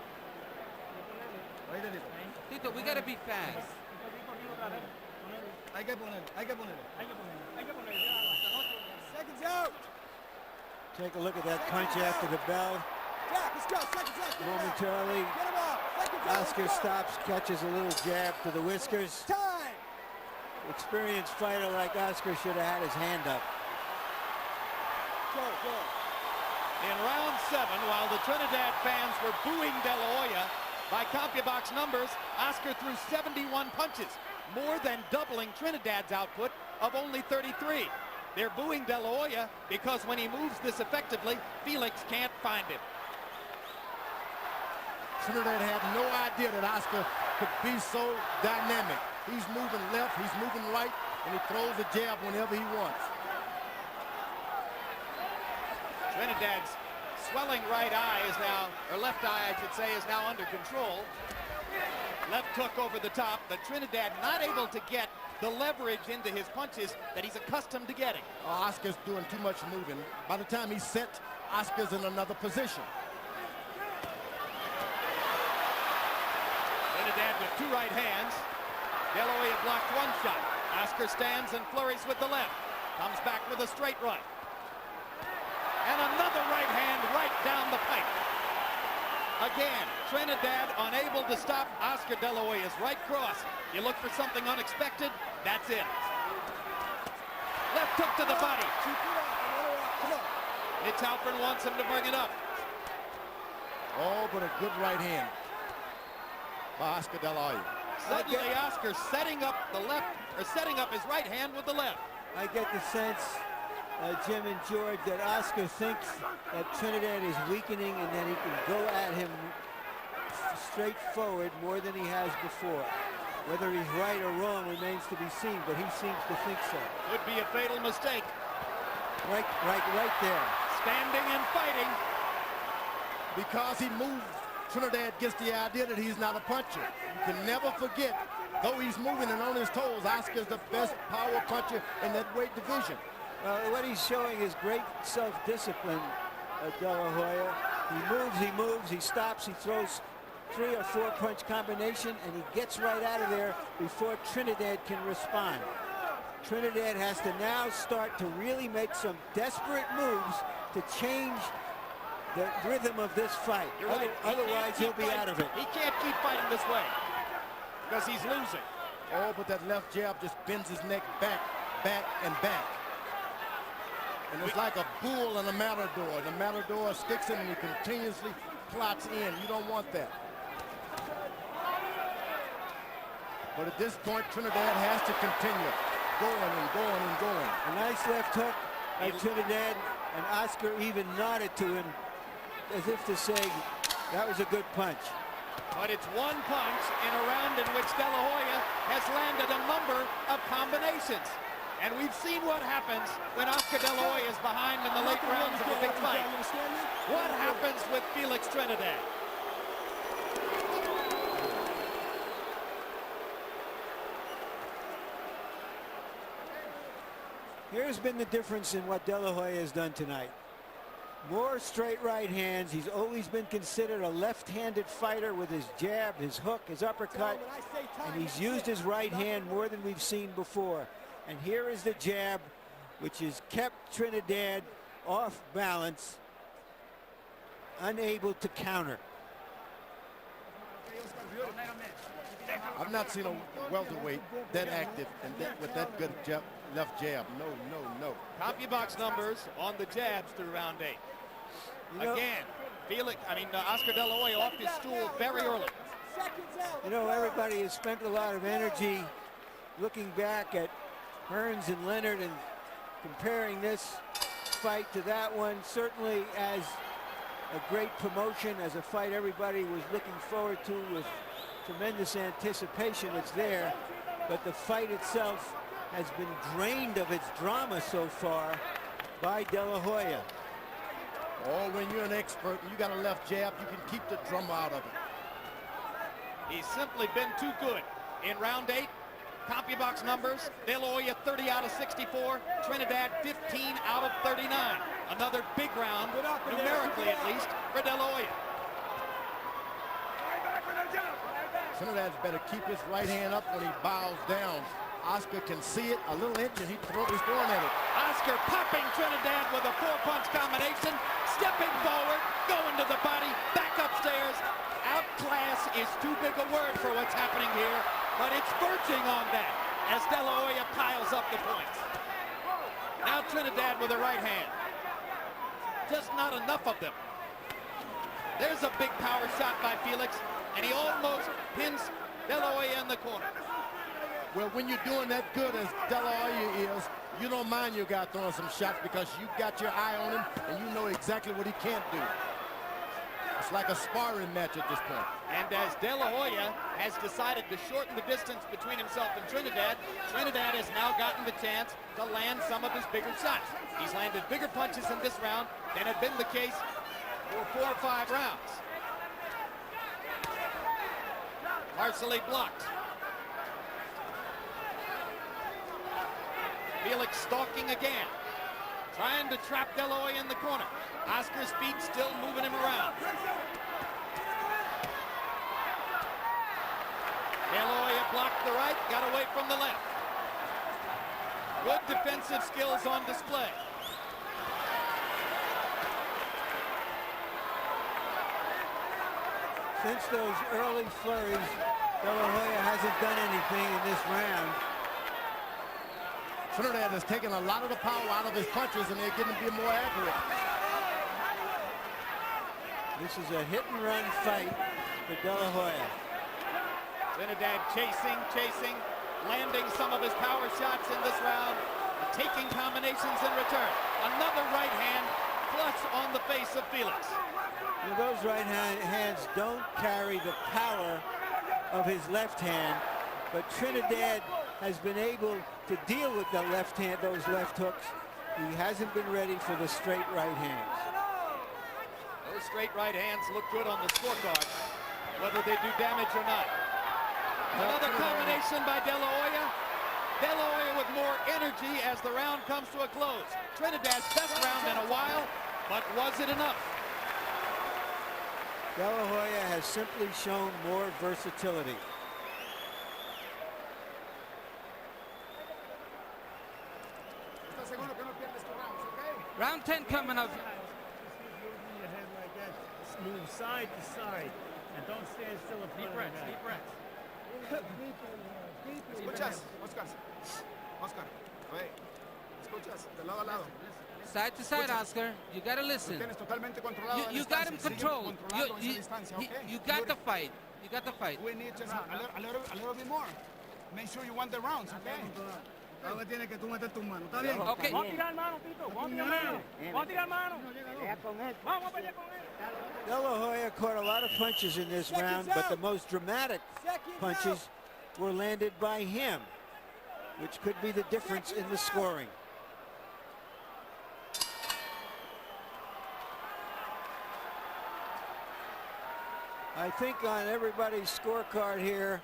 Oíste, Tito. Tito, we got to be fast. Hay que poner. Seconds out. Take a look at that punch after the bell. Jack, let's go. Seconds out. Momentarily, Get him up. Seconds out. Oscar stops, catches a little jab to the whiskers. Time. Experienced fighter like Oscar should have had his hand up. Go. In round 7, while the Trinidad fans were booing De La Hoya, by CompuBox numbers, Oscar threw 71 punches, more than doubling Trinidad's output of only 33. They're booing De La Hoya because when he moves this effectively, Felix can't find him. Trinidad had no idea that Oscar could be so dynamic. He's moving left, he's moving right, and he throws a jab whenever he wants. Trinidad's swelling right eye is now, or left eye I should say, is now under control. Left hook over the top, but Trinidad not able to get the leverage into his punches that he's accustomed to getting. Oscar's doing too much moving. By the time he's set, Oscar's in another position. Trinidad with two right hands. De La Hoya blocked one shot. Oscar stands and flurries with the left. Comes back with a straight right. And another right hand right down the pipe. Again, Trinidad unable to stop Oscar De La Hoya's right cross. You look for something unexpected, that's it. Left hook to the body. Mitch Halpern wants him to bring it up. Oh, but a good right hand by Oscar De La Hoya. Suddenly Oscar setting up the left, or setting up his right hand with the left. I get the sense, Jim and George, that Oscar thinks that Trinidad is weakening and that he can go at him straight forward more than he has before. Whether he's right or wrong remains to be seen, but he seems to think so. Could be a fatal mistake. Right there. Standing and fighting. Because he moved, Trinidad gets the idea that he's not a puncher. You can never forget, though he's moving and on his toes, Oscar's the best power puncher in that weight division. What he's showing is great self-discipline, De La Hoya. He moves, he stops, he throws 3 or 4 punch combination, and he gets right out of there before Trinidad can respond. Trinidad has to now start to really make some desperate moves to change the rhythm of this fight. You're right. Otherwise, he'll be out of it. He can't keep fighting this way. because he's losing. Oh, but that left jab just bends his neck back, back, and back. And it's like a bull and a matador. The matador sticks him and he continuously plots in. You don't want that. But at this point, Trinidad has to continue going and going and going. A nice left hook by Trinidad, and Oscar even nodded to him as if to say, that was a good punch. But it's one punch in a round in which De La Hoya has landed a number of combinations. And we've seen what happens when Oscar De La Hoya is behind in the late rounds of a big fight. What happens with Felix Trinidad? Here's been the difference in what De La Hoya has done tonight. More straight right hands. He's always been considered a left-handed fighter with his jab, his hook, his uppercut. And he's used his right hand more than we've seen before. And here is the jab, which has kept Trinidad off balance, unable to counter. I've not seen a welterweight that active and with that good left jab. No, no, no. CompuBox numbers on the jabs through round 8. Again, Oscar De La Hoya off his stool very early. You know, everybody has spent a lot of energy looking back at Hearns and Leonard and comparing this fight to that one, certainly as a great promotion, as a fight everybody was looking forward to with tremendous anticipation. It's there, but the fight itself has been drained of its drama so far by De La Hoya. Oh, when you're an expert and you got a left jab, you can keep the drama out of it. He's simply been too good. In round 8, CompuBox numbers, De La Hoya 30 out of 64, Trinidad 15 out of 39. Another big round, numerically at least, for De La Hoya. Trinidad's better keep his right hand up when he bows down. Oscar can see it, a little inch, and he's throwing at it. Oscar popping Trinidad with a 4-punch combination, stepping forward, going to the body, back upstairs. Outclass is too big a word for what's happening here, but it's verging on that as De La Hoya piles up the points. Now Trinidad with a right hand. Just not enough of them. There's a big power shot by Felix, and he almost pins De La Hoya in the corner. Well, when you're doing that good as De La Hoya is, you don't mind your guy throwing some shots because you got your eye on him and you know exactly what he can't do. It's like a sparring match at this point. And as De La Hoya has decided to shorten the distance between himself and Trinidad, Trinidad has now gotten the chance to land some of his bigger shots. He's landed bigger punches in this round than had been the case for 4 or 5 rounds. Partially blocked. Felix stalking again, trying to trap De La Hoya in the corner. Oscar's feet still moving him around. De La Hoya blocked the right, got away from the left. Good defensive skills on display. Since those early flurries, De La Hoya hasn't done anything in this round. Trinidad has taken a lot of the power out of his punches and they're getting to be more accurate. This is a hit-and-run fight for De La Hoya. Trinidad chasing, landing some of his power shots in this round, taking combinations in return. Another right hand flush on the face of Felix. You know, those right hands don't carry the power of his left hand, but Trinidad has been able to deal with the left hand, those left hooks. He hasn't been ready for the straight right hands. Those straight right hands look good on the scorecard, whether they do damage or not. Another combination by De La Hoya. De La Hoya with more energy as the round comes to a close. Trinidad's best round in a while, but was it enough? De La Hoya has simply shown more versatility. Round 10 coming up. Your head like that. Move side to side, and don't stand still in front of the guy. Deep breaths. ¿Escuchas? Oscar. Oscar. Oye. ¿Escuchas? De lado a lado. Side to side, Oscar. You gotta listen. Tienes totalmente controlado la You got him distancia. Sígueme controlled. controlando esa distancia, okay? You got the fight. You got the fight. We need just a little bit more. Make sure you want the rounds, okay? Ahora tienes que tú meter tus manos. ¿Está bien? Okay. Vamos a tirar mano, Tito. Vamos a tirar mano. Vamos a tirar mano. Vamos a pelear con él. De La Hoya caught a lot of punches in this round, but the most dramatic punches were landed by him, which could be the difference in the scoring. I think on everybody's scorecard here,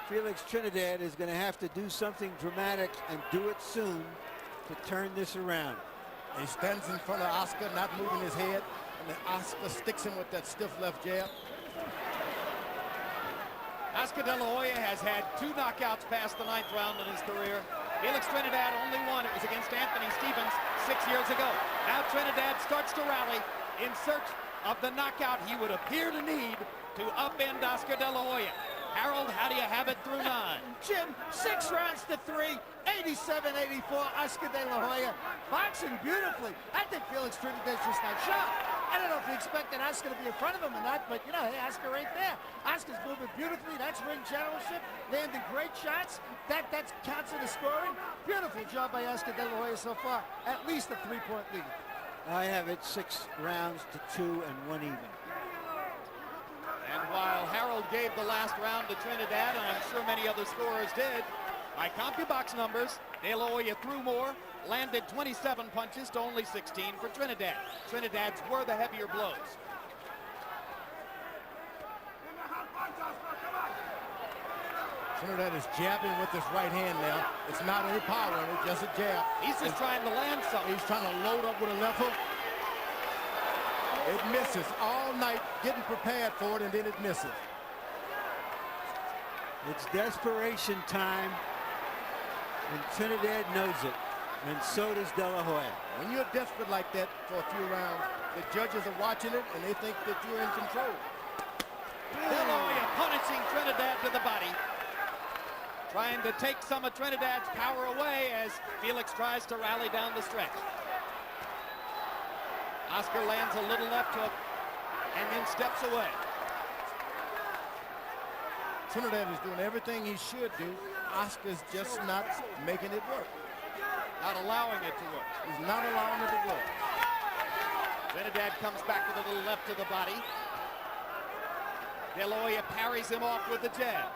Felix Trinidad is going to have to do something dramatic and do it soon to turn this around. He stands in front of Oscar, not moving his head, and then Oscar sticks him with that stiff left jab. Oscar De La Hoya has had 2 knockouts past the 9th round in his career. Felix Trinidad only one. It was against Anthony Stevens 6 years ago. Now Trinidad starts to rally in search of the knockout he would appear to need to upend Oscar De La Hoya. Harold, how do you have it through 9? Jim, 6 rounds to 3, 87-84, Oscar De La Hoya. Boxing beautifully. I think Felix Trinidad's just not sharp. I don't know if he expected Oscar to be in front of him or not, but, you know, hey, Oscar right there. Oscar's moving beautifully. That's ring generalship. Landing great shots. That counts in the scoring. Beautiful job by Oscar De La Hoya so far. At least a 3-point lead. I have it 6 rounds to 2 and 1 even. And while Harold gave the last round to Trinidad, and I'm sure many other scorers did, by CompuBox numbers, De La Hoya threw more, landed 27 punches to only 16 for Trinidad. Trinidad's were the heavier blows. Trinidad is jabbing with his right hand now. It's not any power in it, just a jab. He's just trying to land something. He's trying to load up with a left hook. It misses all night, getting prepared for it, and then it misses. It's desperation time, and Trinidad knows it, and so does De La Hoya. When you're desperate like that for a few rounds, the judges are watching it, and they think that you're in control. De La Hoya punishing Trinidad to the body. Trying to take some of Trinidad's power away as Felix tries to rally down the stretch. Oscar lands a little left hook and then steps away. Trinidad is doing everything he should do. Oscar's just not making it work. Not allowing it to work. He's not allowing it to work. Trinidad comes back with a little left to the body. De La Hoya parries him off with the jab.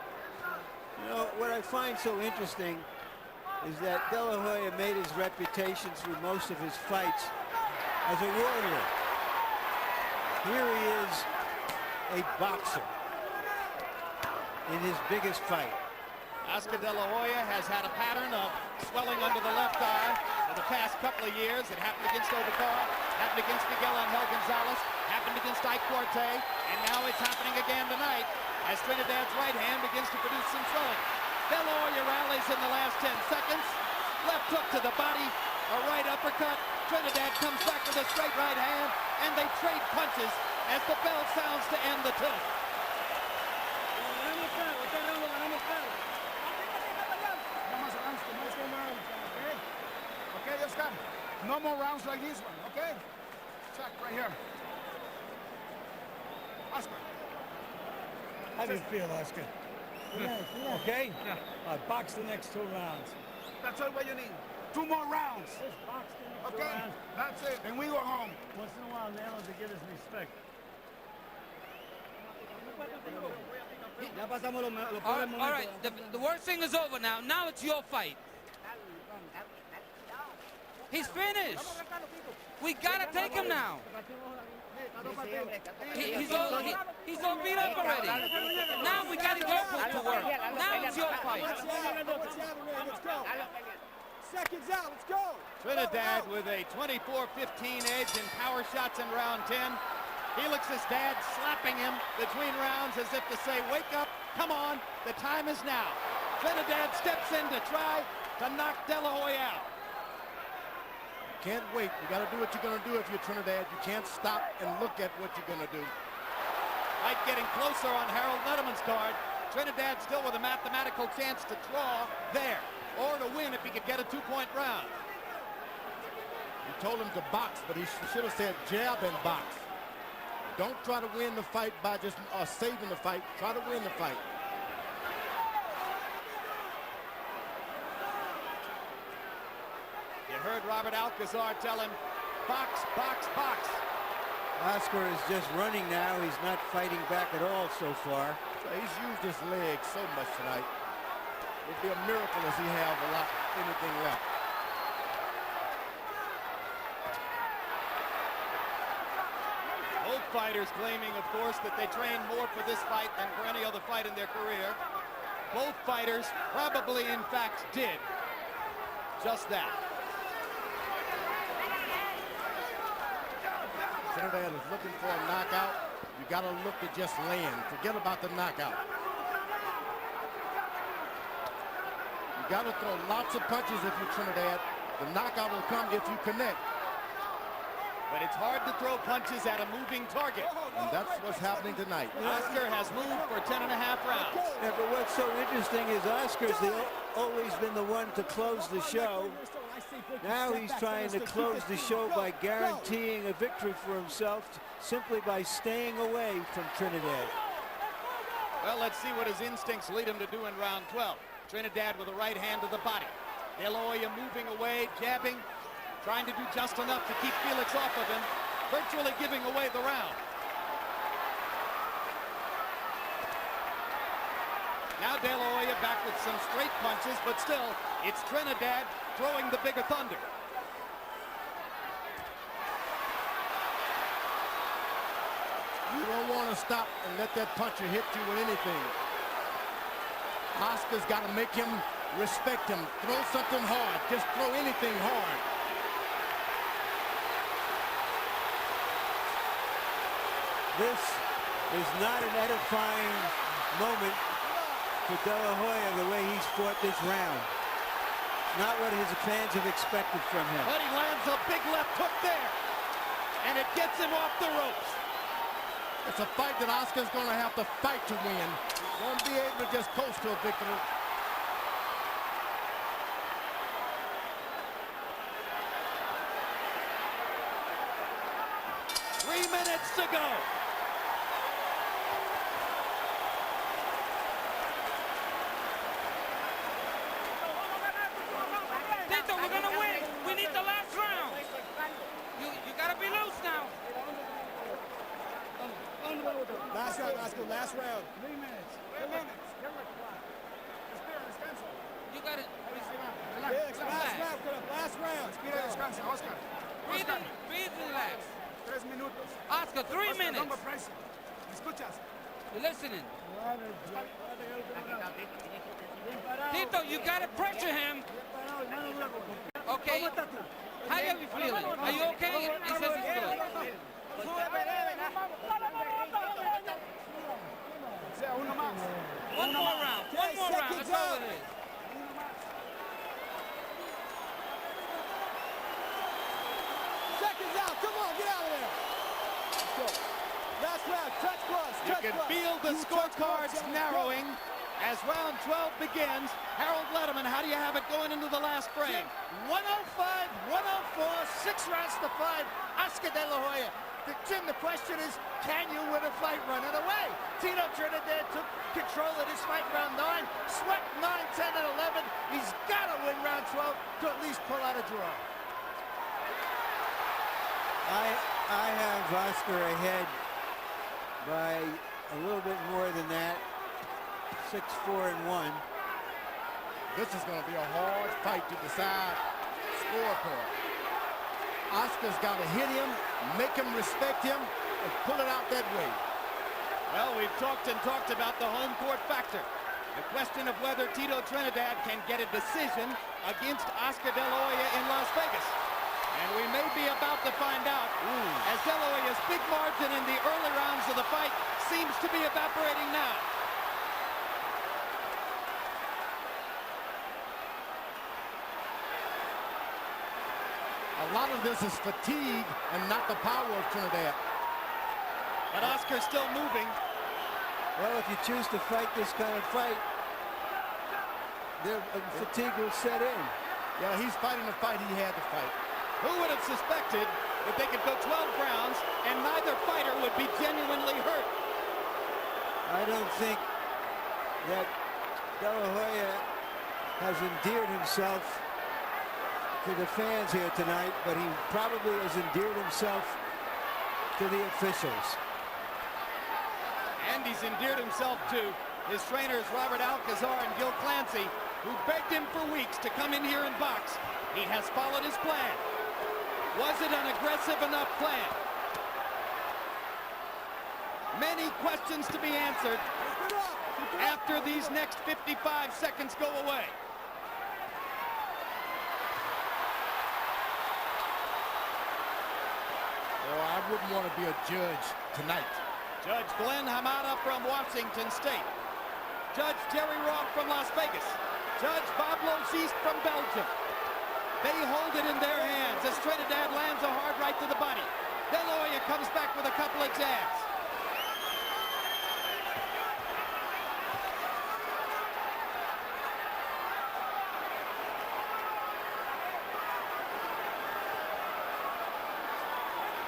You know, what I find so interesting is that De La Hoya made his reputation through most of his fights as a warrior. Here he is, a boxer in his biggest fight. Oscar De La Hoya has had a pattern of swelling under the left eye for the past couple of years. It happened against Obucar, happened against Miguel Angel Gonzalez, happened against Ike Corte, and now it's happening again tonight as Trinidad's right hand begins to produce some swelling. De La Hoya rallies in the last 10 seconds. Left hook to the body, a right uppercut. Trinidad comes back with a straight right hand, and they trade punches as the bell sounds to end the tilt. Okay, Oscar. No more rounds like this one, okay? Check right here. Oscar. How do you feel, Oscar? Okay? Yeah. Box the next 2 rounds. That's all what you need. 2 more rounds. Okay? That's it. And we go home. Once in a while, Leonard to get his respect. All right, the worst thing is over now. Now it's your fight. He's finished. We gotta take him now. He's all beat up already. Now we gotta go to work. Now it's your fight. Seconds out, let's go. Trinidad with a 24-15 edge in power shots in round 10. Felix's dad slapping him between rounds as if to say, wake up, come on, the time is now. Trinidad steps in to try to knock De La Hoya out. Can't wait. You got to do what you're going to do if you're Trinidad. You can't stop and look at what you're going to do. Fight getting closer on Harold Letterman's card. Trinidad still with a mathematical chance to draw there, or to win if he could get a 2-point round. He told him to box, but he should have said jab and box. Don't try to win the fight by just saving the fight. Try to win the fight. You heard Robert Alcazar tell him, box, box, box. Oscar is just running now. He's not fighting back at all so far. He's used his legs so much tonight. It would be a miracle if he have anything left. Both fighters claiming, of course, that they train more for this fight than for any other fight in their career. Both fighters probably, in fact, did just that. Trinidad is looking for a knockout. You got to look to just land. Forget about the knockout. You got to throw lots of punches if you're Trinidad. The knockout will come if you connect. But it's hard to throw punches at a moving target. And that's what's happening tonight. Oscar has moved for 10.5 rounds. Yeah, but what's so interesting is Oscar's always been the one to close the show. Now he's trying to close the show by guaranteeing a victory for himself simply by staying away from Trinidad. Well, let's see what his instincts lead him to do in round 12. Trinidad with a right hand to the body. De La Hoya moving away, jabbing, trying to do just enough to keep Felix off of him, virtually giving away the round. Now De La Hoya back with some straight punches, but still, it's Trinidad throwing the bigger thunder. You don't want to stop and let that puncher hit you with anything. Oscar's got to make him respect him. Throw something hard. Just throw anything hard. This is not an edifying moment for De La Hoya the way he's fought this round. Not what his fans have expected from him. But he lands a big left hook there, and it gets him off the ropes. It's a fight that Oscar's going to have to fight to win. He won't be able to just coast to a victory. Three minutes to go. Tito, we're gonna win. We need the last round. You gotta be loose now. Last round, Oscar, last round. 3 minutes. 3 minutes. You gotta Felix, last round, last round. Respira, descansa, Oscar. breathe and relax. 3 minutos. Oscar, 3 Oscar, minutes. Don't press. ¿Me escuchas? You're listening. Tito, you gotta pressure him. Okay. How are you feeling? Are you okay? He says he's good. Sea uno más. One more round. One more round. That's all it is. Seconds out. Come on, get out of there. Let's go. Last round. Touch gloves. You can feel the scorecards narrowing as round 12 begins. Harold Letterman, how do you have it going into the last frame? 105, 104, 6 rounds to 5. Oscar De La Hoya. Jim, the question is, can you win a fight running away? Tito Trinidad took control of this fight round 9, swept 9, 10, and 11. He's got to win round 12 to at least pull out a draw. I have Oscar ahead by a little bit more than that. 6-4-1. This is going to be a hard fight to decide scorecard. Oscar's got to hit him, make him respect him, and pull it out that way. Well, we've talked and talked about the home court factor. The question of whether Tito Trinidad can get a decision against Oscar De La Hoya in Las Vegas. And we may be about to find out as De La Hoya's big margin in the early rounds of the fight seems to be evaporating now. A lot of this is fatigue and not the power of Trinidad. But Oscar's still moving. Well, if you choose to fight this kind of fight, fatigue will set in. Yeah, he's fighting the fight he had to fight. Who would have suspected that they could go 12 rounds and neither fighter would be genuinely hurt? I don't think that De La Hoya has endeared himself to the fans here tonight, but he probably has endeared himself to the officials. And he's endeared himself to his trainers, Robert Alcazar and Gil Clancy, who begged him for weeks to come in here and box. He has followed his plan. Was it an aggressive enough plan? Many questions to be answered after these next 55 seconds go away. Oh, I wouldn't want to be a judge tonight. Judge Glenn Hamada from Washington State. Judge Jerry Roth from Las Vegas. Judge Bob Logiste from Belgium. They hold it in their hands as Trinidad lands a hard right to the body. De La Hoya comes back with a couple of jabs.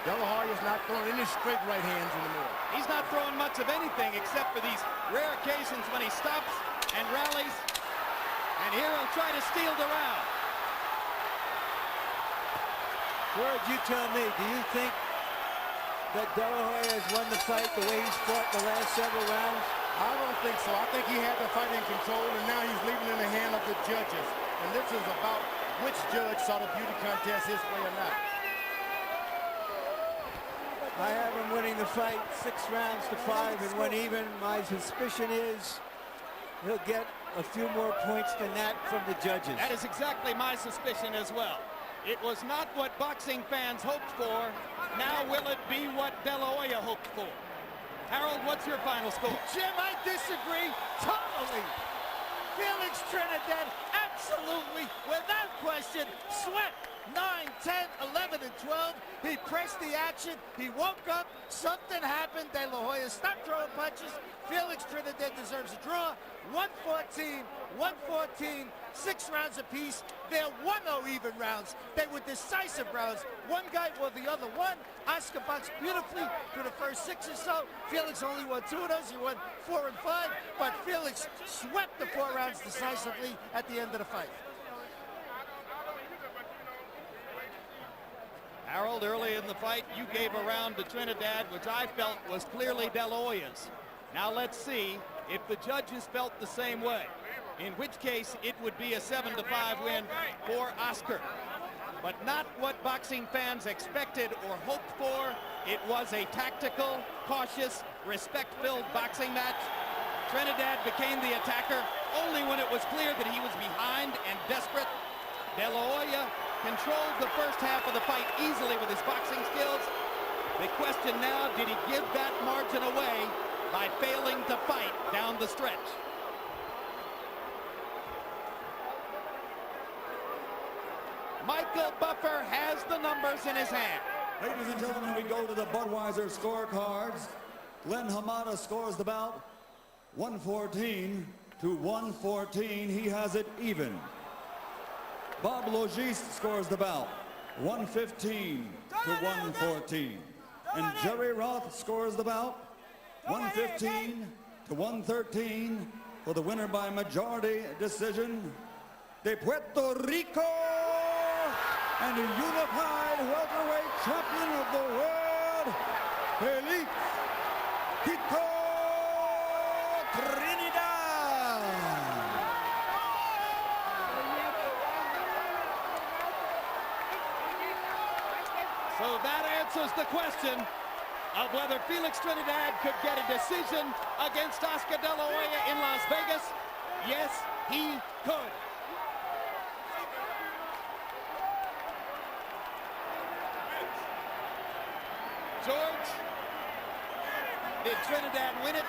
De La Hoya's not throwing any straight right hands anymore. He's not throwing much of anything except for these rare occasions when he stops and rallies. And here he'll try to steal the round. George, you tell me, do you think that De La Hoya has won the fight the way he's fought the last several rounds? I don't think so. I think he had the fight in control, and now he's leaving it in the hand of the judges. And this is about which judge saw the beauty contest his way or not. I have him winning the fight 6 rounds to 5 and 1 even. My suspicion is he'll get a few more points than that from the judges. That is exactly my suspicion as well. It was not what boxing fans hoped for. Now will it be what De La Hoya hoped for? Harold, what's your final score? Jim, I disagree totally. Felix Trinidad, absolutely, without question, swept 9, 10, 11, and 12. He pressed the action. He woke up. Something happened. De La Hoya stopped throwing punches. Felix Trinidad deserves a draw. 114, 114, 6 rounds apiece. They're 1-0 even rounds. They were decisive rounds. One guy or the other won. Oscar boxed beautifully through the first 6 or so. Felix only won 2 of those. He won 4 and 5. But Felix swept the 4 rounds decisively at the end of the fight. Harold, early in the fight, you gave a round to Trinidad, which I felt was clearly De La Hoya's. Now let's see if the judges felt the same way, in which case it would be a 7-5 win for Oscar. But not what boxing fans expected or hoped for. It was a tactical, cautious, respect-filled boxing match. Trinidad became the attacker only when it was clear that he was behind and desperate. De La Hoya controlled the first half of the fight easily with his boxing skills. The question now, did he give that margin away by failing to fight down the stretch? Michael Buffer has the numbers in his hand. Ladies and gentlemen, we go to the Budweiser scorecards. Glenn Hamada scores the bout 114 to 114. He has it even. Bob Logiste scores the bout 115 to 114. And Jerry Roth scores the bout 115 to 113 for the winner by majority decision, de Puerto Rico and the unified welterweight champion of the world, Felix Trinidad. So that answers the question of whether Felix Trinidad could get a decision against Oscar De La Hoya in Las Vegas. Yes, he could. George, did Trinidad win it,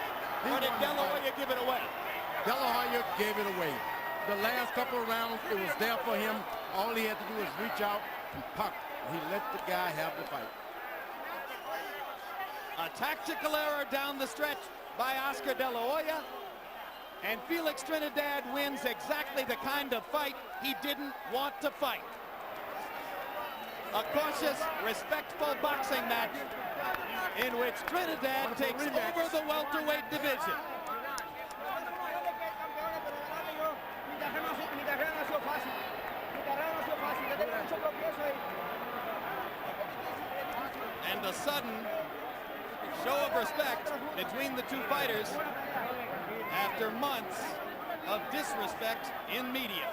or did De La Hoya give it away? De La Hoya gave it away. The last couple of rounds, it was there for him. All he had to do was reach out and pop. He let the guy have the fight. A tactical error down the stretch by Oscar De La Hoya. And Felix Trinidad wins exactly the kind of fight he didn't want to fight. A cautious, respectful boxing match in which Trinidad takes over the welterweight division. And a sudden show of respect between the two fighters after months of disrespect in media.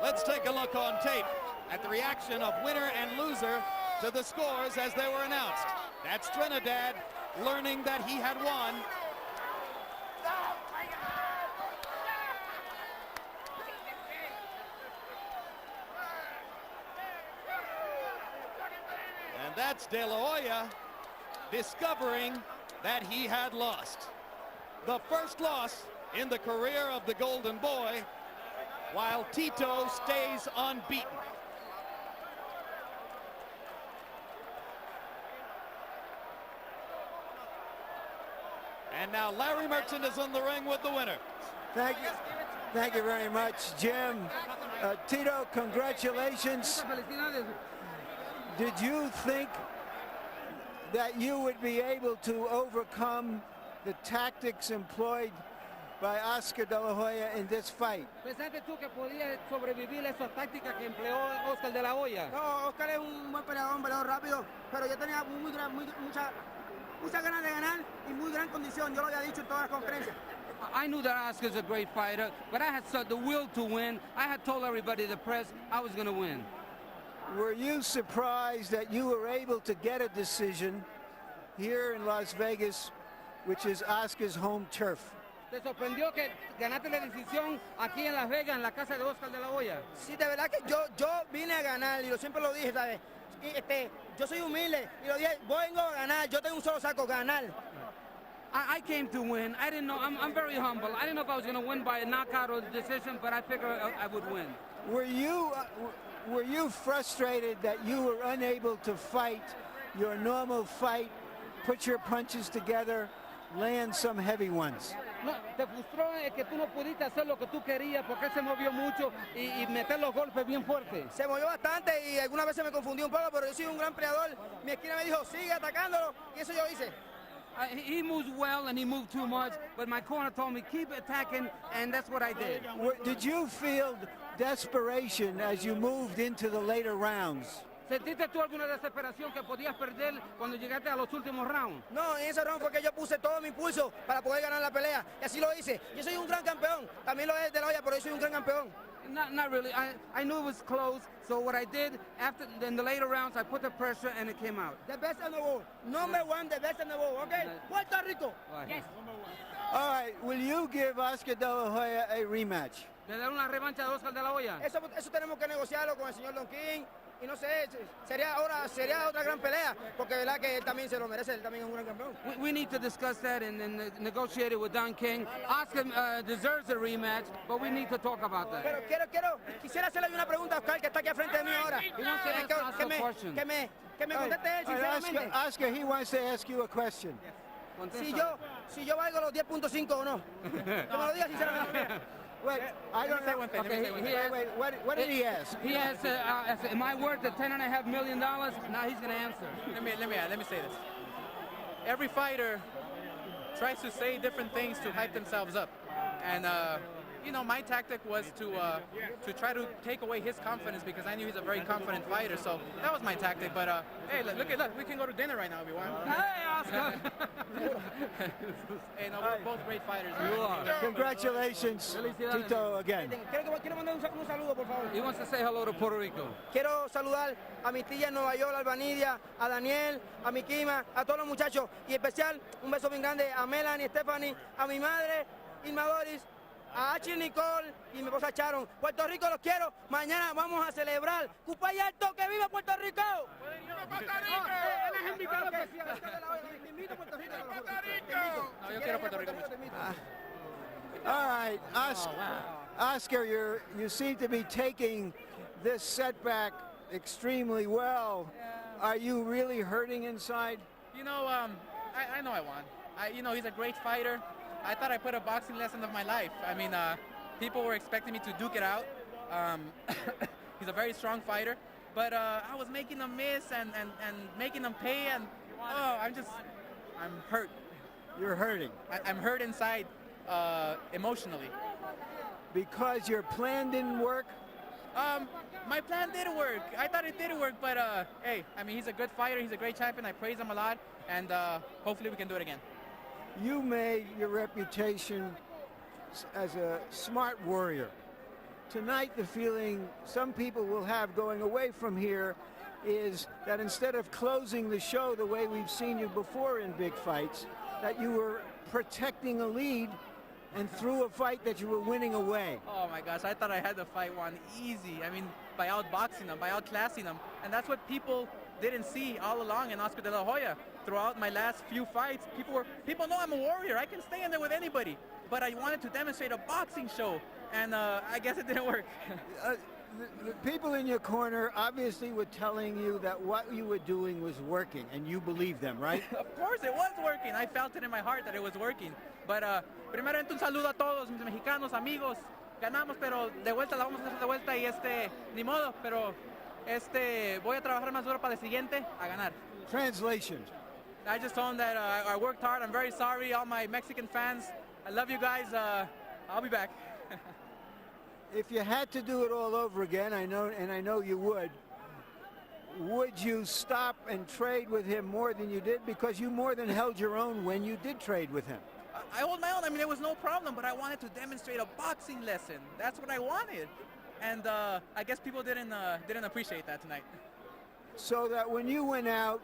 Let's take a look on tape at the reaction of winner and loser to the scores as they were announced. That's Trinidad learning that he had won. And that's De La Hoya discovering that he had lost. The first loss in the career of the Golden Boy, while Tito stays unbeaten. And now Larry Merchant is in the ring with the winner. Thank you. Thank you very much, Jim. Tito, congratulations. Did you think that you would be able to overcome the tactics employed by Oscar De La Hoya in this fight? ¿Pensaste tú que podías sobrevivir esas tácticas que empleó Oscar De La Hoya? No, Oscar es un buen peleador, un peleador rápido, pero yo tenía muchas ganas de ganar y muy gran condición. Yo lo había dicho en todas las conferencias. I knew that Oscar's a great fighter, but I had the will to win. I had told everybody, the press, I was going to win. Were you surprised that you were able to get a decision here in Las Vegas, which is Oscar's home turf? ¿Te sorprendió que ganaste la decisión aquí en Las Vegas, en la casa de Oscar De La Hoya? Sí, de verdad que yo vine a ganar y siempre lo dije, ¿sabes? Yo soy humilde y lo dije, vengo a ganar, yo tengo un solo saco, ganar. I came to win. I didn't know. I'm very humble. I didn't know if I was going to win by a knockout or decision, but I figured I would win. Were you frustrated that you were unable to fight your normal fight, put your punches together, land some heavy ones? No, te frustró que tú no pudiste hacer lo que tú querías porque él se movió mucho y meter los golpes bien fuertes. Se movió bastante y algunas veces me confundí un poco, pero yo soy un gran peleador. Mi esquina me dijo, sigue atacándolo, y eso yo hice. He moves well and he moved too much, but my corner told me keep attacking, and that's what I did. Did you feel desperation as you moved into the later rounds? ¿Sentiste tú alguna desesperación que podías perder cuando llegaste a los últimos rounds? No, en ese round fue que yo puse todo mi impulso para poder ganar la pelea, y así lo hice. Yo soy un gran campeón, también lo es De La Hoya, pero yo soy un gran campeón. Not really. I knew it was close, so what I did in the later rounds, I put the pressure and it came out. The best in the world. Number one, the best in the world, okay? Puerto Rico. Yes. All right, will you give Oscar De La Hoya a rematch? ¿Le dar una revancha a Oscar De La Hoya? Eso tenemos que negociarlo con el señor Don King. Y no sé, sería otra gran pelea, porque verdad que él también se lo merece, él también es un gran campeón. We need to discuss that and negotiate it with Don King. Oscar deserves a rematch, but we need to talk about that. Pero quisiera hacerle una pregunta a Oscar, que está aquí al frente de mí ahora. Que me conteste él, sinceramente. Oscar, he wants to ask you a question. Si yo valgo los 10.5 o no. Que me lo diga sinceramente. Wait, I don't know. Okay, wait, what did he ask? He asked, am I worth the $10.5 million? Now he's going to answer. Let me say this. Every fighter tries to say different things to hype themselves up. And, you know, my tactic was to try to take away his confidence because I knew he's a very confident fighter. So that was my tactic. But, hey, look, we can go to dinner right now if you want. Hey, Oscar! Hey, no, we're both great fighters. You are. Congratulations, Tito, again. Quiero mandar un saludo, por favor. He wants to say hello to Puerto Rico. Quiero saludar a mi tía en Nueva York, a Albanidia, a Daniel, a mi Kima, a todos los muchachos. Y especial, un beso bien grande a Melanie, Stephanie, a mi madre, Irma Doris, a Achille Nicole y mi esposa Sharon. Puerto Rico los quiero. Mañana vamos a celebrar. ¡Cupay alto! ¡Que viva Puerto Rico! ¡Puerto Rico! Él es invitado especial. Te invito a Puerto Rico. No, yo quiero Puerto Rico. All right, Oscar, you seem to be taking this setback extremely well. Are you really hurting inside? You know, I know I won. You know, he's a great fighter. I thought I put a boxing lesson of my life. I mean, people were expecting me to duke it out. He's a very strong fighter, but I was making them miss and making them pay, and I'm hurt. You're hurting. I'm hurt inside, emotionally. Because your plan didn't work? My plan did work. I thought it did work, but hey, I mean, he's a good fighter. He's a great champion. I praise him a lot, and hopefully we can do it again. You made your reputation as a smart warrior. Tonight, the feeling some people will have going away from here is that instead of closing the show the way we've seen you before in big fights, that you were protecting a lead and through a fight that you were winning away. Oh my gosh, I thought I had the fight won easy. I mean, by outboxing them, by outclassing them. And that's what people didn't see all along in Oscar de la Hoya. Throughout my last few fights, people know I'm a warrior. I can stay in there with anybody. But I wanted to demonstrate a boxing show, and I guess it didn't work. The people in your corner obviously were telling you that what you were doing was working, and you believed them, right? Of course it was working. I felt it in my heart that it was working. But primeramente un saludo a todos mis mexicanos amigos. Ganamos, pero de vuelta la vamos a hacer de vuelta y ni modo, pero voy a trabajar más duro para el siguiente a ganar. Translation. I just told them that I worked hard. I'm very sorry, all my Mexican fans. I love you guys. I'll be back. If you had to do it all over again, I know you would you stop and trade with him more than you did? Because you more than held your own when you did trade with him. I hold my own. I mean, there was no problem, but I wanted to demonstrate a boxing lesson. That's what I wanted. And I guess people didn't appreciate that tonight. So that when you went out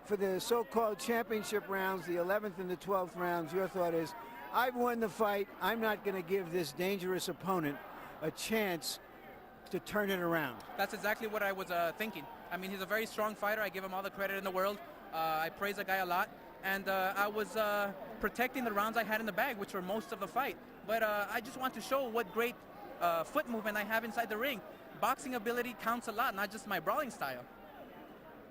for the so-called championship rounds, the 11th and the 12th rounds, your thought is, I've won the fight. I'm not going to give this dangerous opponent a chance to turn it around. That's exactly what I was thinking. I mean, he's a very strong fighter. I give him all the credit in the world. I praise the guy a lot. And I was protecting the rounds I had in the bag, which were most of the fight. But I just want to show what great foot movement I have inside the ring. Boxing ability counts a lot, not just my brawling style.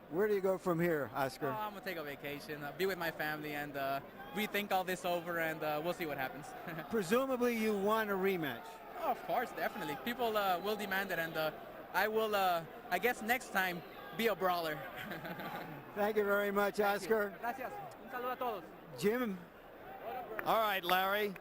Where do you go from here, Oscar? Oh, I'm going to take a vacation, be with my family, and rethink all this over, and we'll see what happens. Presumably you want a rematch. Oh, of course, definitely. People will demand it, and I will, I guess next time, be a brawler. Thank you very much, Oscar. Gracias. Un saludo a todos. Jim. All right, Larry.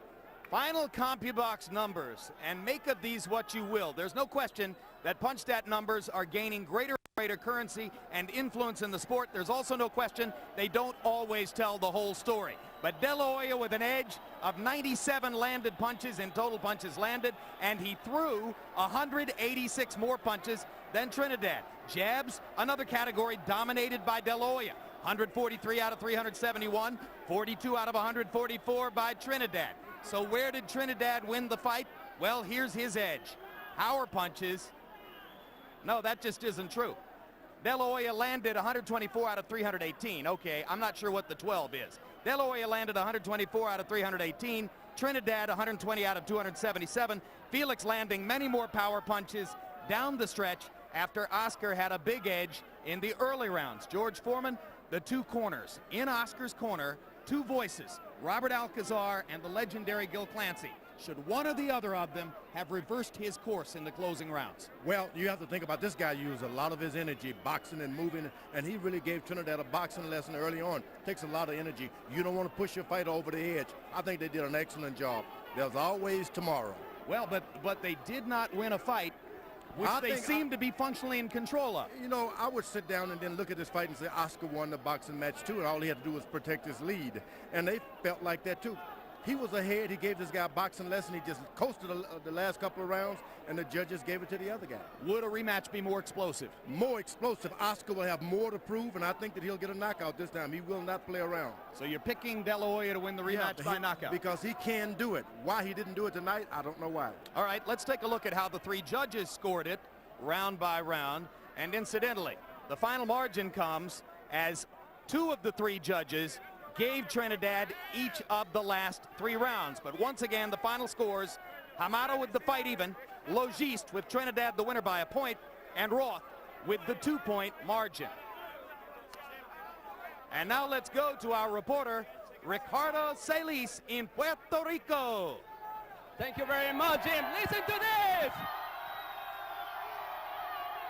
Final CompuBox numbers, and make of these what you will. There's no question that PunchStat numbers are gaining greater currency and influence in the sport. There's also no question they don't always tell the whole story. But De La Hoya with an edge of 97 landed punches in total punches landed, and he threw 186 more punches than Trinidad. Jabs, another category dominated by De La Hoya. 143 out of 371, 42 out of 144 by Trinidad. So where did Trinidad win the fight? Well, here's his edge. Power punches. No, that just isn't true. De La Hoya landed 124 out of 318. Okay, I'm not sure what the 12 is. De La Hoya landed 124 out of 318. Trinidad 120 out of 277. Felix landing many more power punches down the stretch after Oscar had a big edge in the early rounds. George Foreman, the two corners. In Oscar's corner, two voices, Robert Alcazar and the legendary Gil Clancy. Should one or the other of them have reversed his course in the closing rounds? Well, you have to think about this guy used a lot of his energy boxing and moving, and he really gave Trinidad a boxing lesson early on. Takes a lot of energy. You don't want to push your fighter over the edge. I think they did an excellent job. There's always tomorrow. Well, but they did not win a fight, which they seem to be functionally in control of. You know, I would sit down and then look at this fight and say Oscar won the boxing match too, and all he had to do was protect his lead. And they felt like that too. He was ahead. He gave this guy a boxing lesson. He just coasted the last couple of rounds, and the judges gave it to the other guy. Would a rematch be more explosive? More explosive. Oscar will have more to prove, and I think that he'll get a knockout this time. He will not play around. So you're picking De La Hoya to win the rematch by knockout? Because he can do it. Why he didn't do it tonight, I don't know why. All right, let's take a look at how the three judges scored it round by round. And incidentally, the final margin comes as two of the three judges gave Trinidad each of the last 3 rounds. But once again, the final scores, Hamada with the fight even, Logiste with Trinidad the winner by a point, and Roth with the 2-point margin. And now let's go to our reporter, Ricardo Celis in Puerto Rico. Thank you very much, Jim. Listen to this.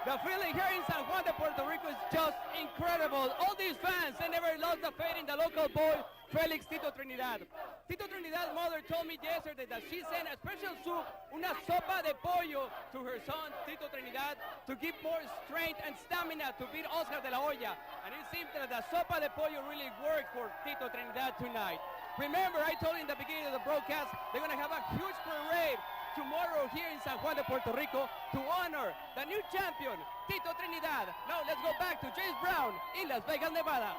The feeling here in San Juan de Puerto Rico is just incredible. All these fans, they never lost the faith in the local boy, Felix Tito Trinidad. Tito Trinidad's mother told me yesterday that she sent a special soup, una sopa de pollo, to her son, Tito Trinidad, to give more strength and stamina to beat Oscar de la Hoya. And it seems that the sopa de pollo really worked for Tito Trinidad tonight. Remember, I told you in the beginning of the broadcast, they're going to have a huge parade tomorrow here in San Juan de Puerto Rico to honor the new champion, Tito Trinidad. Now let's go back to James Brown in Las Vegas, Nevada.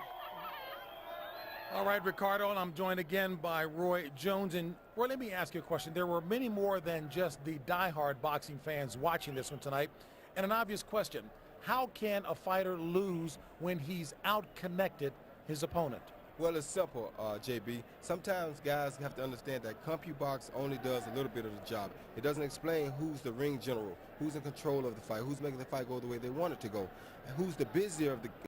All right, Ricardo, and I'm joined again by Roy Jones. And Roy, let me ask you a question. There were many more than just the diehard boxing fans watching this one tonight. And an obvious question, how can a fighter lose when he's out-connected his opponent? Well, it's simple, JB. Sometimes guys have to understand that CompuBox only does a little bit of the job. It doesn't explain who's the ring general, who's in control of the fight, who's making the fight go the way they want it to go, and who's the busier of the